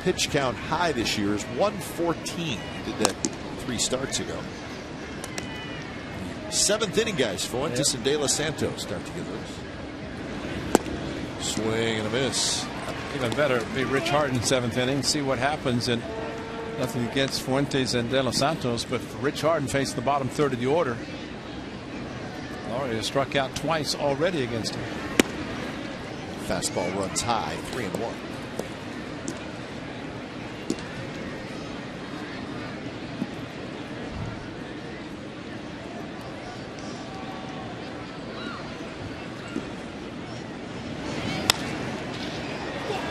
pitch count high this year is 114. He did that 3 starts ago. 7th inning, guys. Fuentes and De Los Santos start to get loose. Swing and a miss. Even better, be Rich Harden 7th inning. See what happens. And nothing against Fuentes and De Los Santos, but Rich Harden facing the bottom third of the order. Laurie has struck out twice already against him. Fastball runs high, 3-1.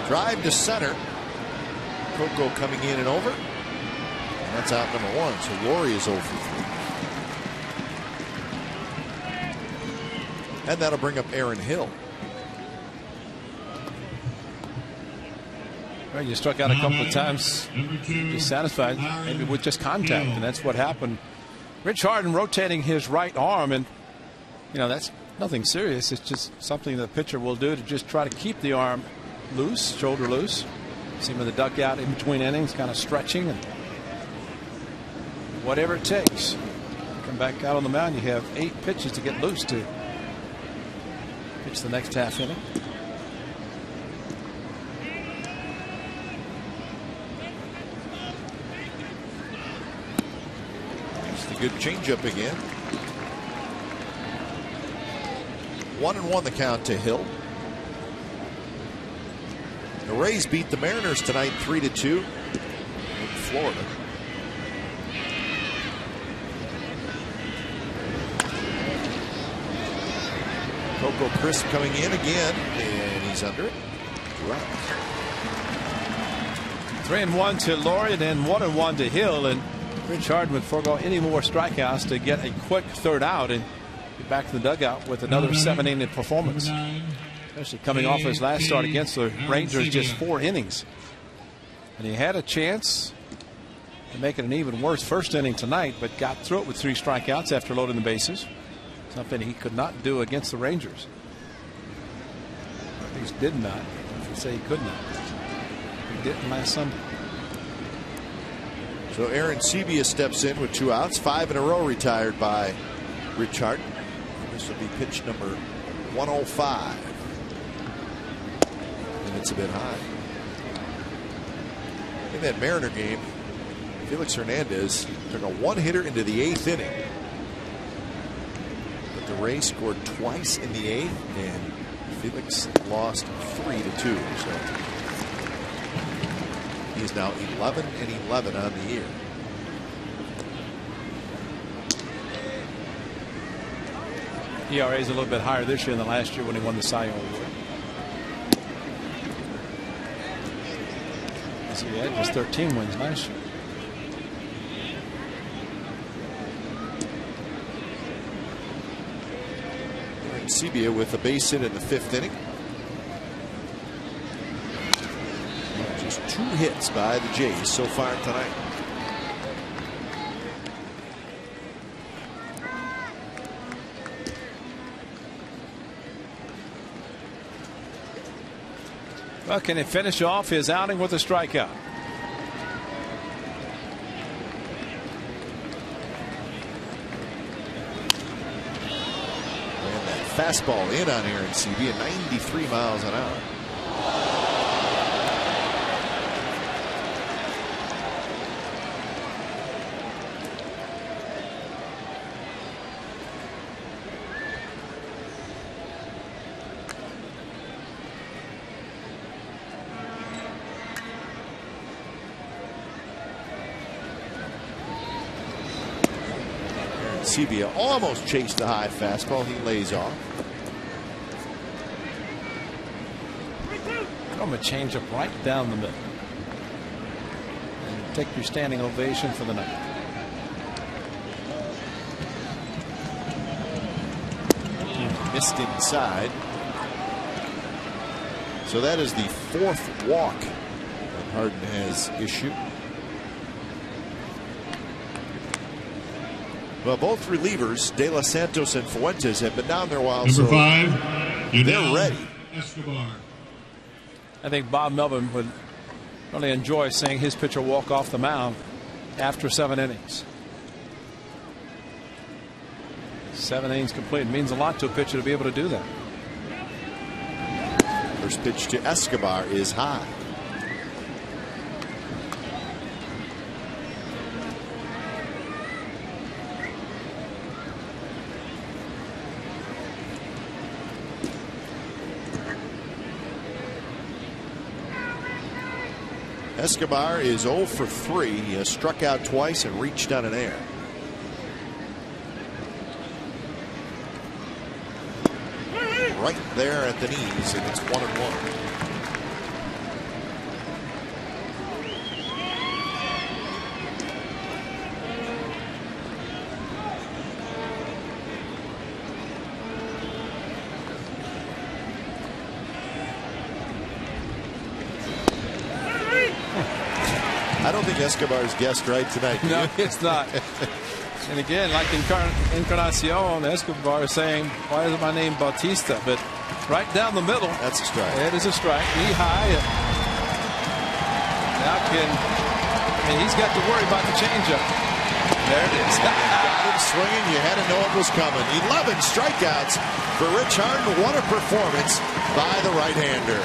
Drive to center. Coco coming in and over. And that's out number 1. So Laurie is 0 for 3. And that'll bring up Aaron Hill. Well, you struck out a couple of times, dissatisfied, maybe with just contact, and that's what happened. Rich Harden rotating his right arm, and that's nothing serious. It's just something the pitcher will do to just try to keep the arm loose, shoulder loose. See him in the dugout in between innings, kind of stretching, and whatever it takes. Come back out on the mound, you have 8 pitches to get loose to pitch the next half inning. Good changeup again. 1-1 the count to Hill. The Rays beat the Mariners tonight 3-2 in Florida. Coco Crisp coming in again, and he's under it. 2 outs. 3-1 to Laurie, and then 1-1 to Hill, and Rich Harden would forego any more strikeouts to get a quick 3rd out and get back to the dugout with another 7-inning performance. Especially coming off his last start against the Rangers, just 4 innings. And he had a chance to make it an even worse first inning tonight, but got through it with 3 strikeouts after loading the bases. Something he could not do against the Rangers. At least did not. I should say he could not. He didn't last Sunday. So Aaron Sebia steps in with 2 outs. 5 in a row retired by Rich Harden. This will be pitch number 105. And it's a bit high. In that Mariner game, Felix Hernandez took a 1-hitter into the 8th inning. But the Rays scored twice in the 8th, and Felix lost 3-2. So he's now 11-11 on the year. ERA is a little bit higher this year than last year when he won the Cy Young Award. So he had just 13 wins last year. Aaron Sebia with a base hit in the 5th inning. Just 2 hits by the Jays so far tonight. Well, can he finish off his outing with a strikeout? And that fastball in on Aaron Sebia, 93 miles an hour. Arcibia almost chased the high fastball. He lays off. Throw him a changeup right down the middle. And take your standing ovation for the night. Missed inside. So that is the 4th walk that Harden has issued. Well, both relievers, De Los Santos and Fuentes, have been down there a while. Number so 5, they're ready. Escobar. I think Bob Melvin would really enjoy seeing his pitcher walk off the mound after 7 innings. 7 innings complete. It means a lot to a pitcher to be able to do that. First pitch to Escobar is high. Escobar is 0 for 3. He has struck out twice and reached on an error. Right there at the knees, and it's 1-1. I don't think Escobar's guessed right tonight. No, it's not. And again, like Encarnacion, Escobar is saying, why is my name Bautista? But right down the middle. That's a strike. It is a strike. Knee high. Now he's got to worry about the changeup. There it is. Got him swinging. You had to know it was coming. 11 strikeouts for Rich Harden. What a performance by the right-hander.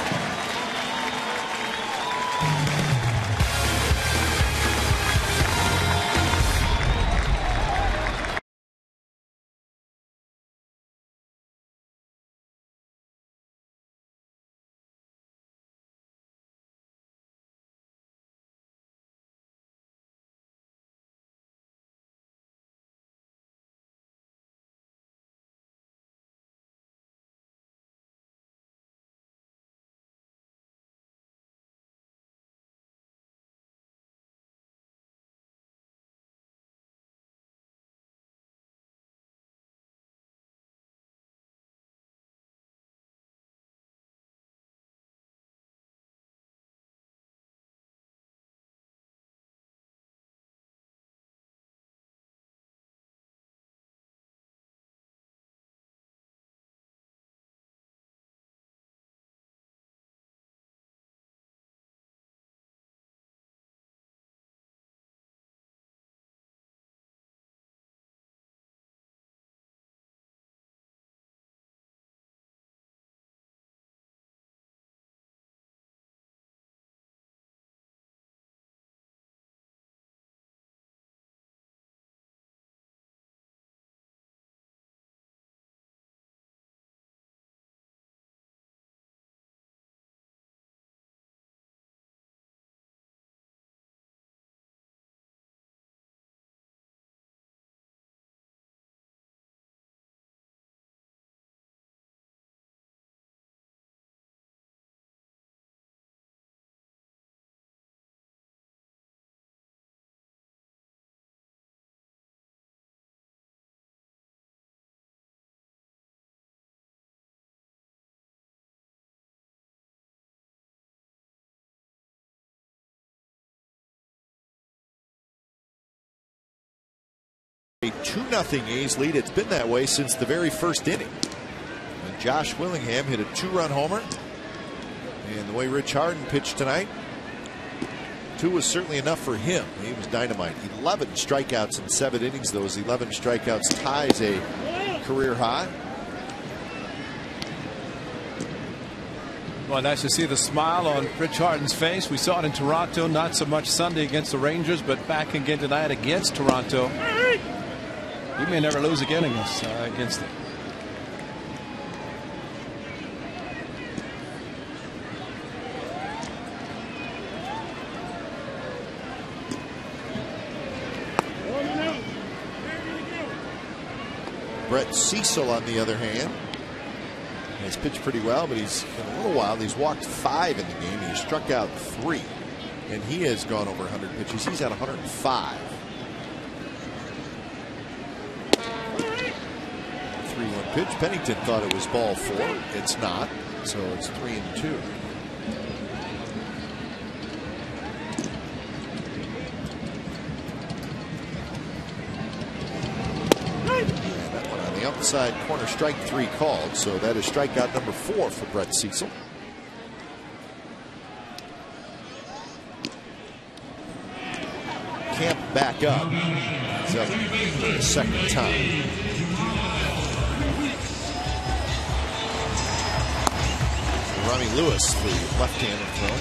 A 2-0 A's lead. It's been that way since the very first inning. And Josh Willingham hit a 2-run homer. And the way Rich Harden pitched tonight, 2 was certainly enough for him. He was dynamite. 11 strikeouts in 7 innings. Those 11 strikeouts ties a career high. Well, nice to see the smile on Rich Harden's face. We saw it in Toronto, not so much Sunday against the Rangers, but back again tonight against Toronto. He may never lose again against them. Brett Cecil, on the other hand, has pitched pretty well, but he's in a little wild. He's walked 5 in the game. He struck out 3, and he has gone over 100 pitches. He's at 105. 3-1 pitch. Pennington thought it was ball 4. It's not, so it's 3-2. Outside corner, strike 3 called, so that is strikeout number 4 for Brett Cecil. Camp back up. He's up for the second time. Ronnie Lewis, the left-handed throw.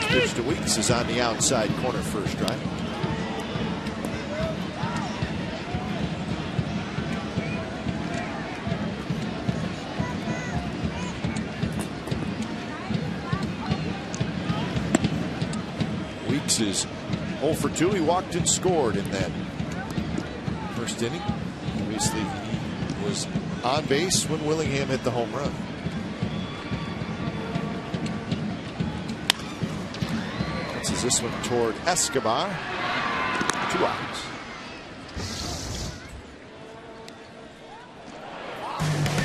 Pitch to Weeks is on the outside corner, first drive. Weeks is 0 for 2. He walked and scored in that first inning. Obviously, he was on base when Willingham hit the home run. This one toward Escobar. 2 outs.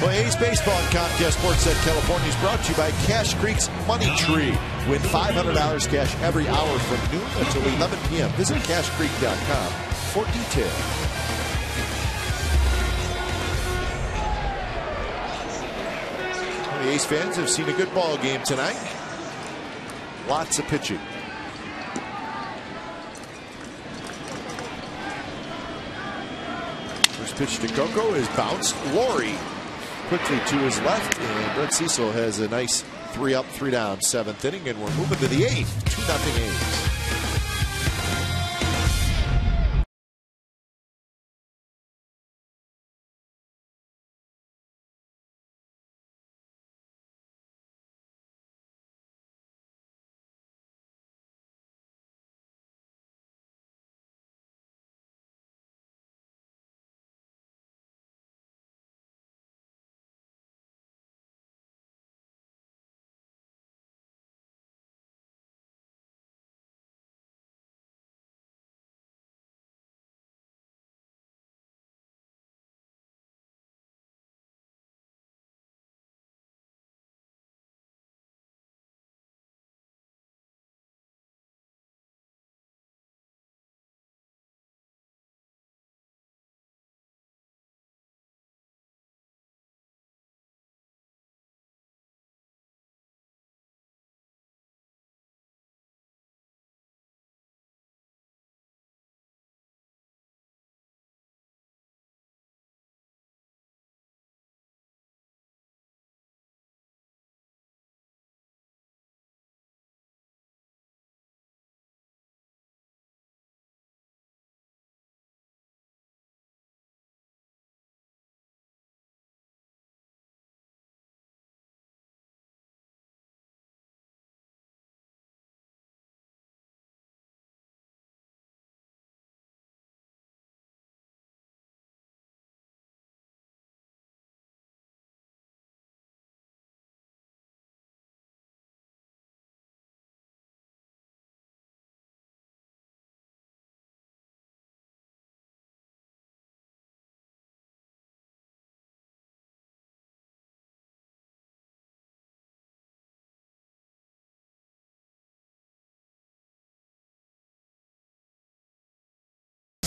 Well, A's Baseball and Comcast Sportsnet California is brought to you by Cache Creek's Money Tree. Win $500 cash every hour from noon until 11 p.m. Visit CacheCreek.com for details. The A's fans have seen a good ball game tonight. Lots of pitching. Pitch to Coco is bounced. Laurie quickly to his left, and Brett Cecil has a nice 3 up, 3 down 7th inning, and we're moving to the 8th. 2-0 A's.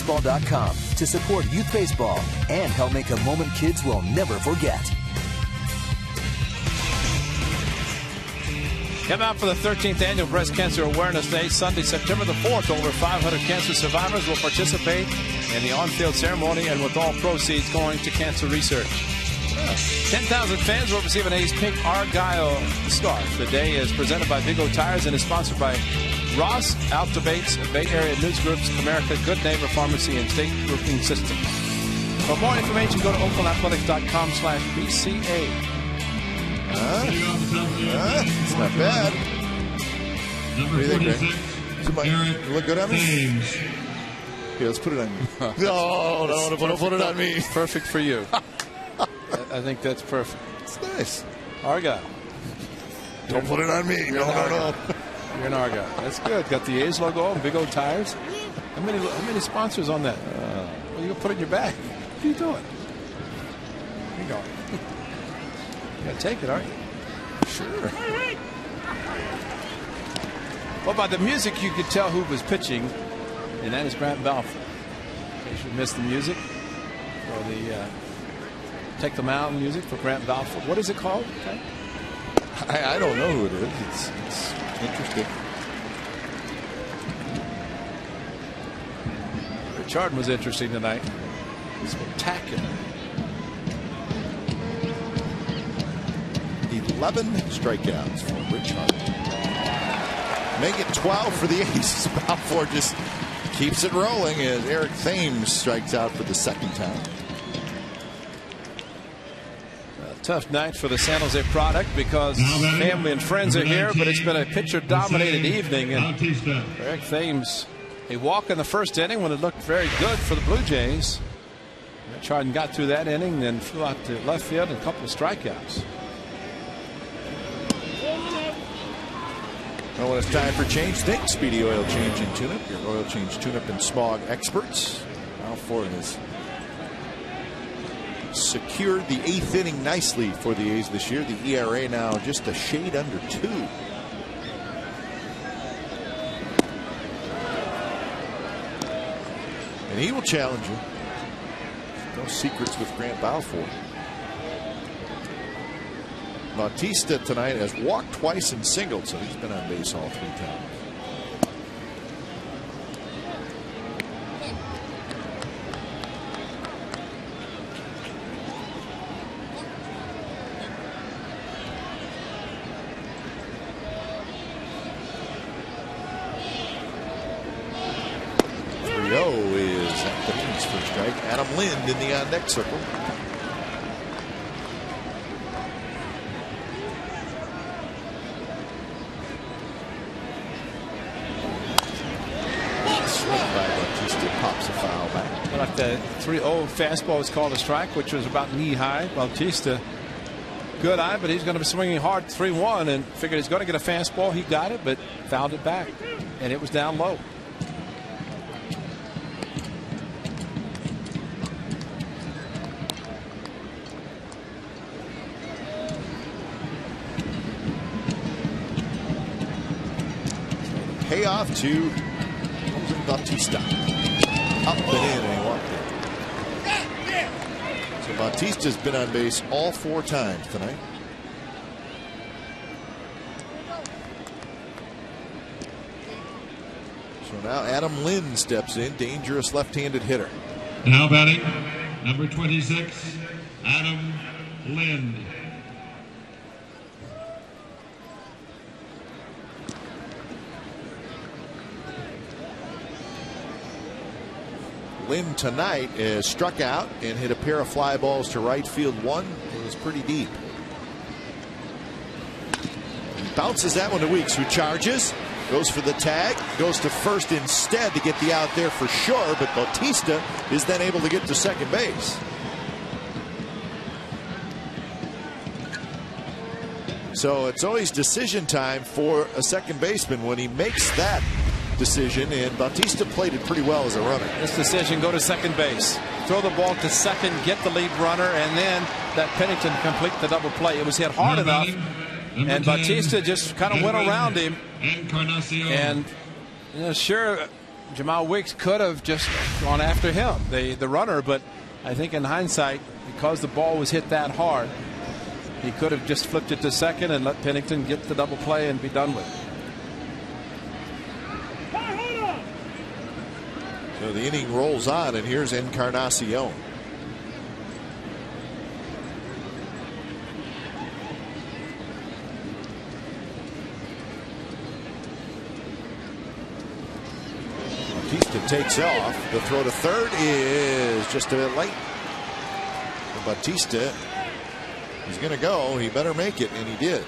Baseball.com to support youth baseball and help make a moment kids will never forget. Come out for the 13th Annual Breast Cancer Awareness Day, Sunday, September the 4th. Over 500 cancer survivors will participate in the on-field ceremony, and with all proceeds going to cancer research. 10,000 fans will receive an A's pink Argyle scarf. The day is presented by Vigo Tires and is sponsored by Ross, Altabates, Bay Area News Groups, America, Good Neighbor Pharmacy, and State Roofing Systems. For more information, go to oaklandathletics.com/BCA. It's not bad. Number What do you think, 46, Somebody Eric look good on me? Thames. Here, let's put it on you. No, don't put it on me. It's perfect for you. I think that's perfect. It's nice. Argyle. Don't put it on me. No. You're an Argyle. That's good. Got the A's logo and big old tires. How many sponsors on that? Well, you gonna put it in your bag. What are you doing? Here you go. You gotta take it, aren't you? Sure. Well, by the music, you could tell who was pitching, and that is Grant Balfour. In case you missed the music, or the Take the Mountain music for Grant Balfour. What is it called? Okay. I don't know who it is. It's interesting. Rich Harden was interesting tonight. Spectacular. 11 strikeouts for Rich Harden. Make it 12 for the A's. Balfour just keeps it rolling as Eric Thames strikes out for the second time. A tough night for the San Jose product because family and friends are here, but it's been a pitcher-dominated evening. And Eric Thames, a walk in the first inning when it looked very good for the Blue Jays. Rich Harden got through that inning, then flew out to left field and a couple of strikeouts. Well, when it's time for change, think Speedy Oil Change and Tune-Up, your oil change tune-up and smog experts. Balfour has secured the 8th inning nicely for the A's this year. The ERA now just a shade under 2. And he will challenge you. No secrets with Grant Balfour. Bautista tonight has walked twice and singled, so he's been on base all 3 times. Is at the knees for a strike. Adam Lind in the on-deck circle. Pops a foul back. Like the 3-0 fastball was called a strike, which was about knee high. Bautista, good eye, but he's going to be swinging hard 3-1 and figured he's going to get a fastball. He got it, but fouled it back, and it was down low. Payoff to Bautista. Up and in, and he walked in. So Bautista's been on base all 4 times tonight. So now Adam Lind steps in, dangerous left-handed hitter. Now batting, number 26, Adam Lind. Lind tonight is struck out and hit a pair of fly balls to right field. One was pretty deep. He bounces that one to Weeks, who charges, goes for the tag, goes to first instead to get the out there for sure, but Bautista is then able to get to second base. So it's always decision time for a second baseman when he makes that decision, and Bautista played it pretty well as a runner. This decision, go to second base, throw the ball to second, get the lead runner, and then let Pennington complete the double play. It was hit hard enough, and Bautista just kind of went around him. And you know, sure, Jamal Weeks could have just gone after him, the runner, but I think in hindsight, because the ball was hit that hard, he could have just flipped it to second and let Pennington get the double play and be done with it. So the inning rolls on, and here's Encarnacion. Bautista takes off. The throw to third is just a bit late. Bautista is going to go. He better make it, and he did.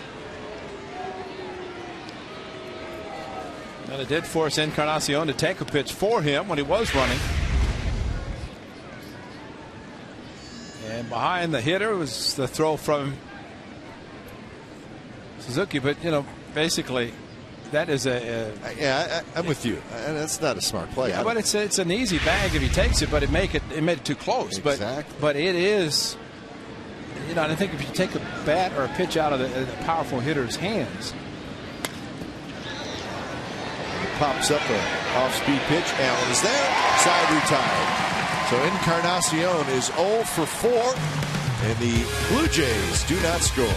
And it did force Encarnacion to take a pitch for him when he was running. And behind the hitter was the throw from Suzuki. But, you know, basically that is I'm with you. That's not a smart play. Yeah, but it's an easy bag if he takes it, but it made it too close. Exactly. But it is, you know, I think if you take a bat or a pitch out of the powerful hitter's hands. Pops up a off-speed pitch. Allen is there. Side retired. So Encarnacion is 0 for 4, and the Blue Jays do not score.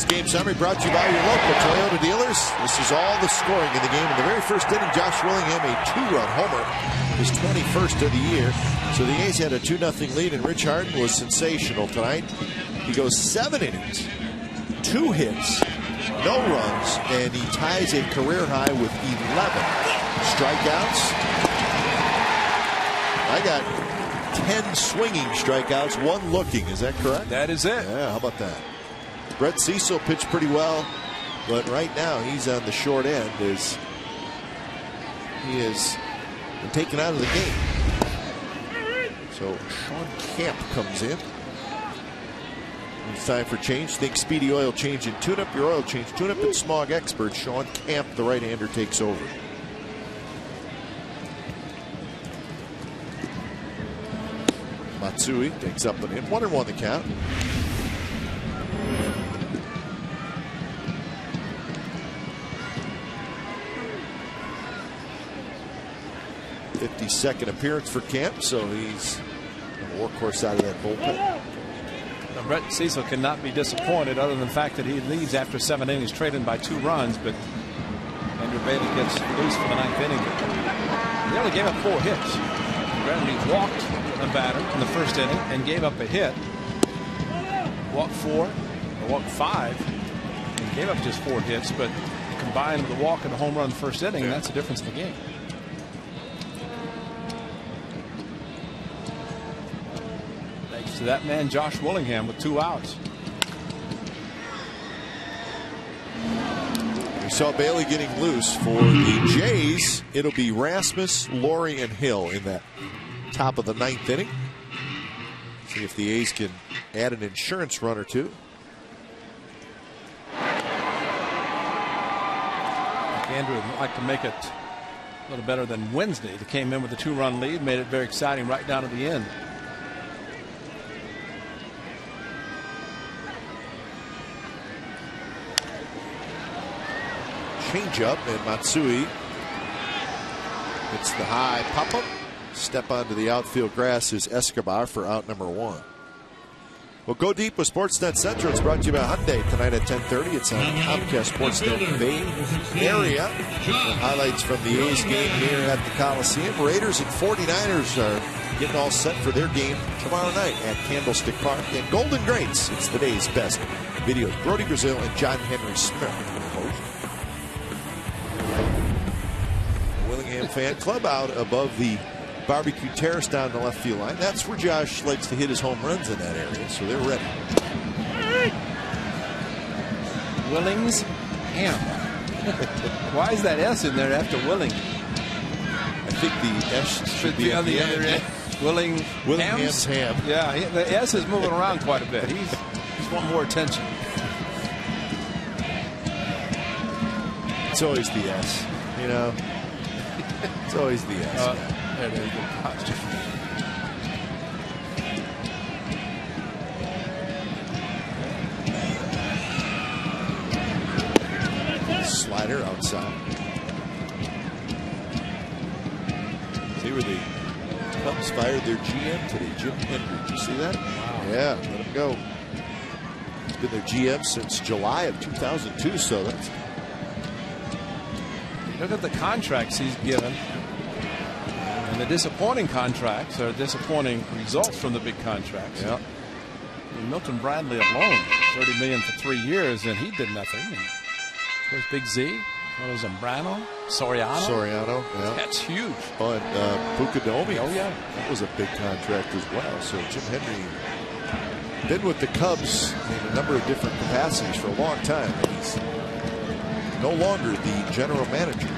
Game summary brought to you by your local Toyota dealers. This is all the scoring in the game. In the very first inning, Josh Willingham, a 2-run homer, his 21st of the year. So the A's had a 2-0 lead, and Rich Harden was sensational tonight. He goes 7 innings, 2 hits, no runs, and he ties a career high with 11 strikeouts. I got 10 swinging strikeouts, 1 looking. Is that correct? That is it. Yeah, how about that? Brett Cecil pitched pretty well, but right now he's on the short end as he has been taken out of the game. So Sean Camp comes in. It's time for change. Think Speedy Oil Change and Tune-Up. Your oil change tune-up and smog expert Sean Camp, the right-hander, takes over. Matsui takes up and in. 1-1 the count. Second appearance for Camp, so he's a workhorse out of that bullpen. Now, Brett Cecil cannot be disappointed, other than the fact that he leaves after 7 innings, traded by 2 runs. But Andrew Bailey gets loose for the 9th inning. He only gave up 4 hits. Granted, he walked a batter in the first inning and gave up a hit. Walked 4, or walked 5, and gave up just 4 hits. But combined with the walk and the home run in the first inning, that's the difference in the game. To that man, Josh Willingham, with 2 outs. We saw Bailey getting loose. For the Jays, it'll be Rasmus, Laurie, and Hill in that top of the 9th inning. See if the A's can add an insurance run or two. Andrew would like to make it a little better than Wednesday. They came in with a 2-run lead, made it very exciting right down to the end. Change up, and Matsui hits the high pop up. Step onto the outfield grass is Escobar for out number 1. Well, Go Deep with Sportsnet Central. It's brought to you by Hyundai tonight at 10:30. It's on Comcast Sportsnet Bay Area. The highlights from the A's game here at the Coliseum. Raiders and 49ers are getting all set for their game tomorrow night at Candlestick Park. And Golden Greats, it's the day's best videos. Brody Brazil and John Henry Smith. The Willingham Fan Club out above the barbecue terrace down the left field line. That's where Josh likes to hit his home runs in that area, so they're ready. Willings Ham. Why is that S in there after Willing? I think the S should be on the other end. Willingham's Ham. Yeah, the S is moving around quite a bit. He's wanting more attention. It's always the S, you know. It's always the S. There it is. Slider outside. See where the Cubs fired their GM today, Jim Henry. Did you see that? Wow. Yeah, let him go. He's been their GM since July of 2002, so that's... Look at the contracts he's given. And the disappointing contracts or disappointing results from the big contracts. Yeah. And Milton Bradley alone, $30 million for 3 years, and he did nothing. And there's Big Z. What was Zambrano? Soriano. Yeah. That's huge. Oh, and Bukadomi. Oh, yeah. That was a big contract as well. So Jim Henry been with the Cubs in a number of different capacities for a long time. And he's no longer the general manager.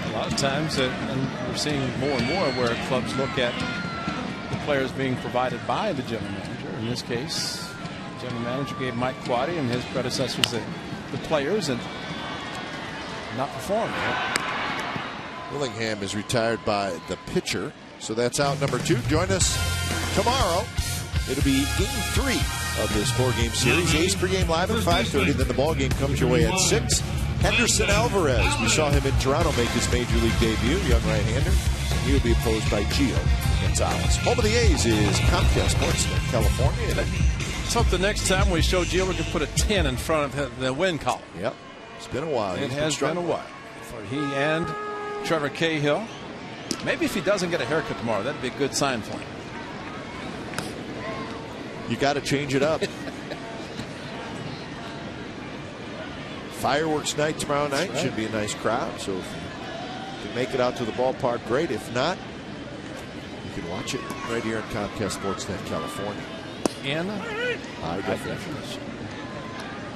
A lot of times, and we're seeing more and more where clubs look at the players being provided by the general manager. In this case, the general manager gave Mike Quaddy and his predecessors the players and not performed. Willingham is retired by the pitcher, so that's out number 2. Join us tomorrow. It'll be game 3 of this 4-game series. A's pregame live at 5:30. Then the ball game comes your way at 6. Henderson Alvarez. We saw him in Toronto make his major league debut, young right-hander. He will be opposed by Gio Gonzalez. Home of the A's is Comcast Sportsnet, California. Let's hope the next time we show Gio, we can put a 10 in front of the win column. Yep. It's been a while. It has been a while for he and Trevor Cahill. Maybe if he doesn't get a haircut tomorrow, that'd be a good sign for him. You got to change it up. Fireworks night tomorrow night. Right. Should be a nice crowd. So if you can make it out to the ballpark, great. If not, you can watch it right here on Comcast Sportsnet, California. In high definition.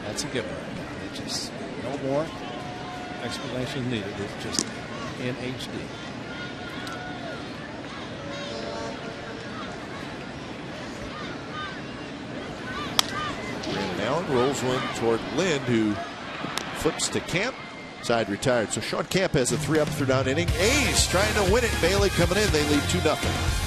That's a given right now. Just no more explanation needed. It's just in HD. Brandon Allen rolls one toward Lind, who flips to Camp. Side retired. So Sean Camp has a 3 up, 3 down inning. A's trying to win it. Bailey coming in. They lead 2-0.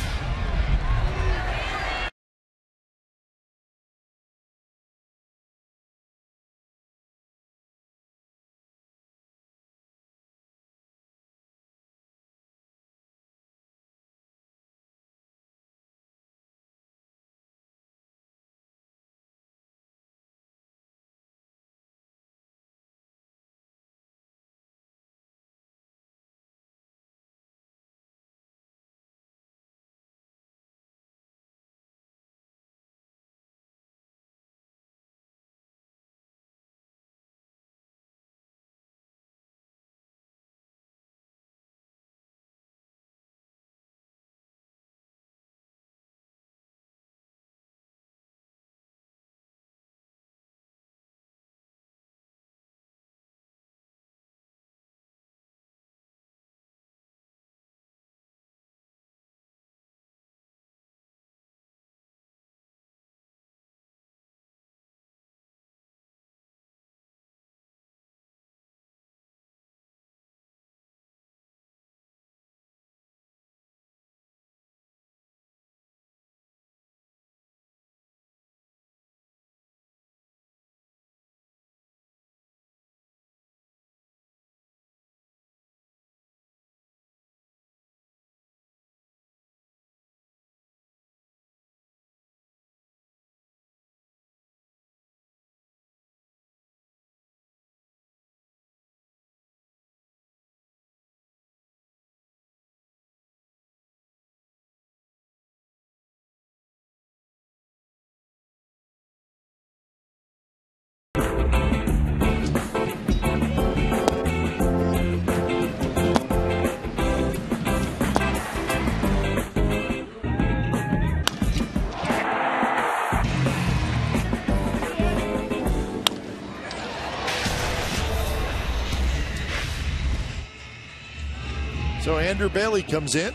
So Andrew Bailey comes in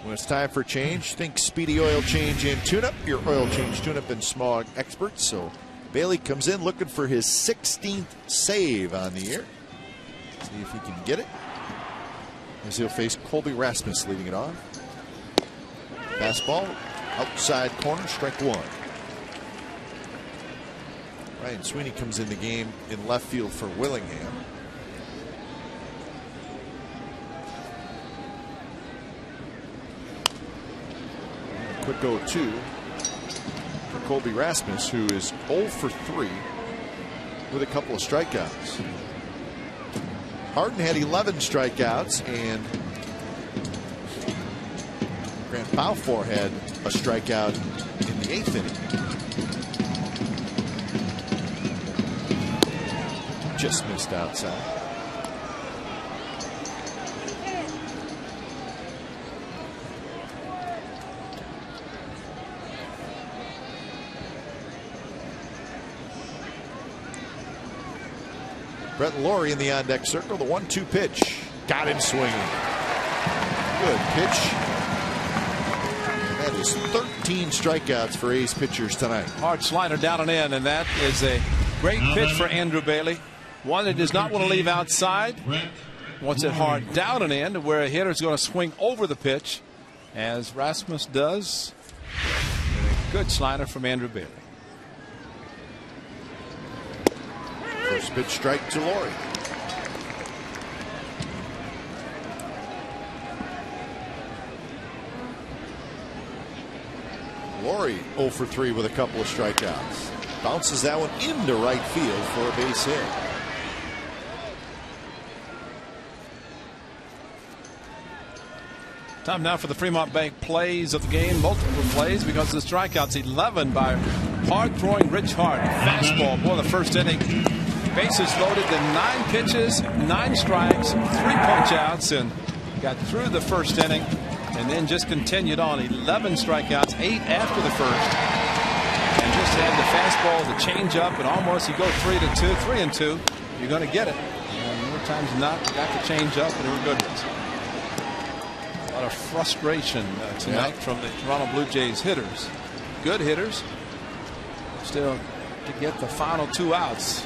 when it's time for change. Think Speedy Oil Change and Tune-Up, your oil change tune-up and smog experts. So Bailey comes in looking for his 16th save on the year. See if he can get it, as he'll face Colby Rasmus leading it off. Fastball, outside corner, strike one. Ryan Sweeney comes in the game in left field for Willingham. Quick 0-2 for Colby Rasmus, who is 0 for 3 with a couple of strikeouts. Harden had 11 strikeouts, and Grant Balfour had a strikeout in the 8th inning. Just missed outside. Brett Laurie in the on-deck circle. The 1-2 pitch. Got him swinging. Good pitch. And that is 13 strikeouts for A's pitchers tonight. Hard slider down and in, and that is a great pitch for Andrew Bailey. One that does not want to leave outside. Wants it hard down and in, where a hitter is going to swing over the pitch, as Rasmus does. A good slider from Andrew Bailey. First pitch strike to Laurie. Laurie 0 for 3 with a couple of strikeouts. Bounces that one into right field for a base hit. Time now for the Fremont Bank plays of the game. Multiple plays because of the strikeouts. 11 by hard-throwing Rich Hart. Fastball, boy, the first inning. Bases loaded, then 9 pitches, 9 strikes, 3 punch-outs, and got through the first inning, and then just continued on. 11 strikeouts, 8 after the first, and just had the fastball, the changeup, and almost you go 3-2, 3-2, you're going to get it. And more times than not, got the changeup, and they were good ones. A lot of frustration tonight from the Toronto Blue Jays hitters. Good hitters, still to get the final 2 outs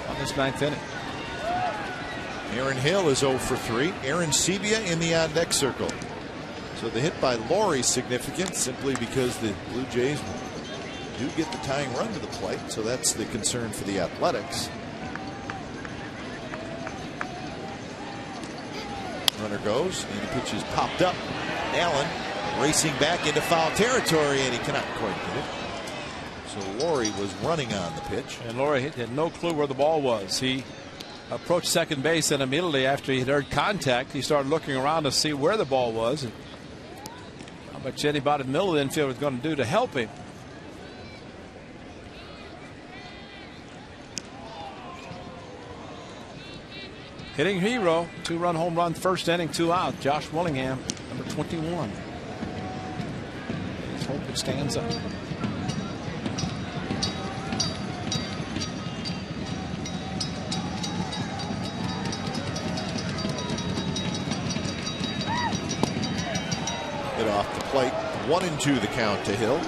on this 9th inning. Aaron Hill is 0 for 3. Aaron Sebia in the on-deck circle. So the hit by Laurie is significant simply because the Blue Jays do get the tying run to the plate. So that's the concern for the Athletics. Runner goes, and the pitch is popped up. Allen racing back into foul territory, and he cannot quite get it. So Laurie was running on the pitch. And Laurie had no clue where the ball was. He approached second base, and immediately after he had heard contact, he started looking around to see where the ball was. And how much anybody in the middle of the infield was going to do to help him. Hitting hero, 2-run home run, first inning, 2 out. Josh Willingham, number 21. Let's hope it stands up. Hit off the plate. 1-2 the count to Hill.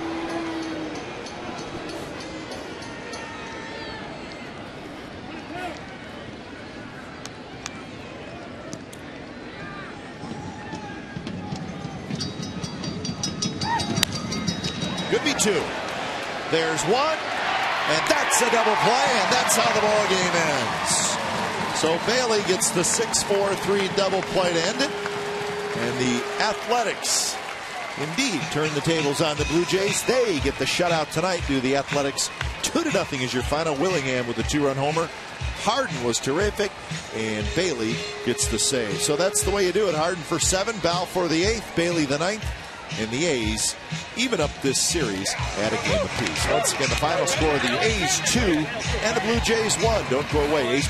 Could be 2. There's 1, and that's a double play, and that's how the ball game ends. So Bailey gets the 6-4-3 double play to end it, and the Athletics indeed turn the tables on the Blue Jays. They get the shutout tonight. Do the Athletics 2-0 is your final. Willingham with the 2-run homer. Harden was terrific, and Bailey gets the save. So that's the way you do it. Harden for 7, Balfour the 8th, Bailey the 9th. And the A's even up this series at a game apiece. Once again, the final score, the A's 2 and the Blue Jays 1. Don't go away. A's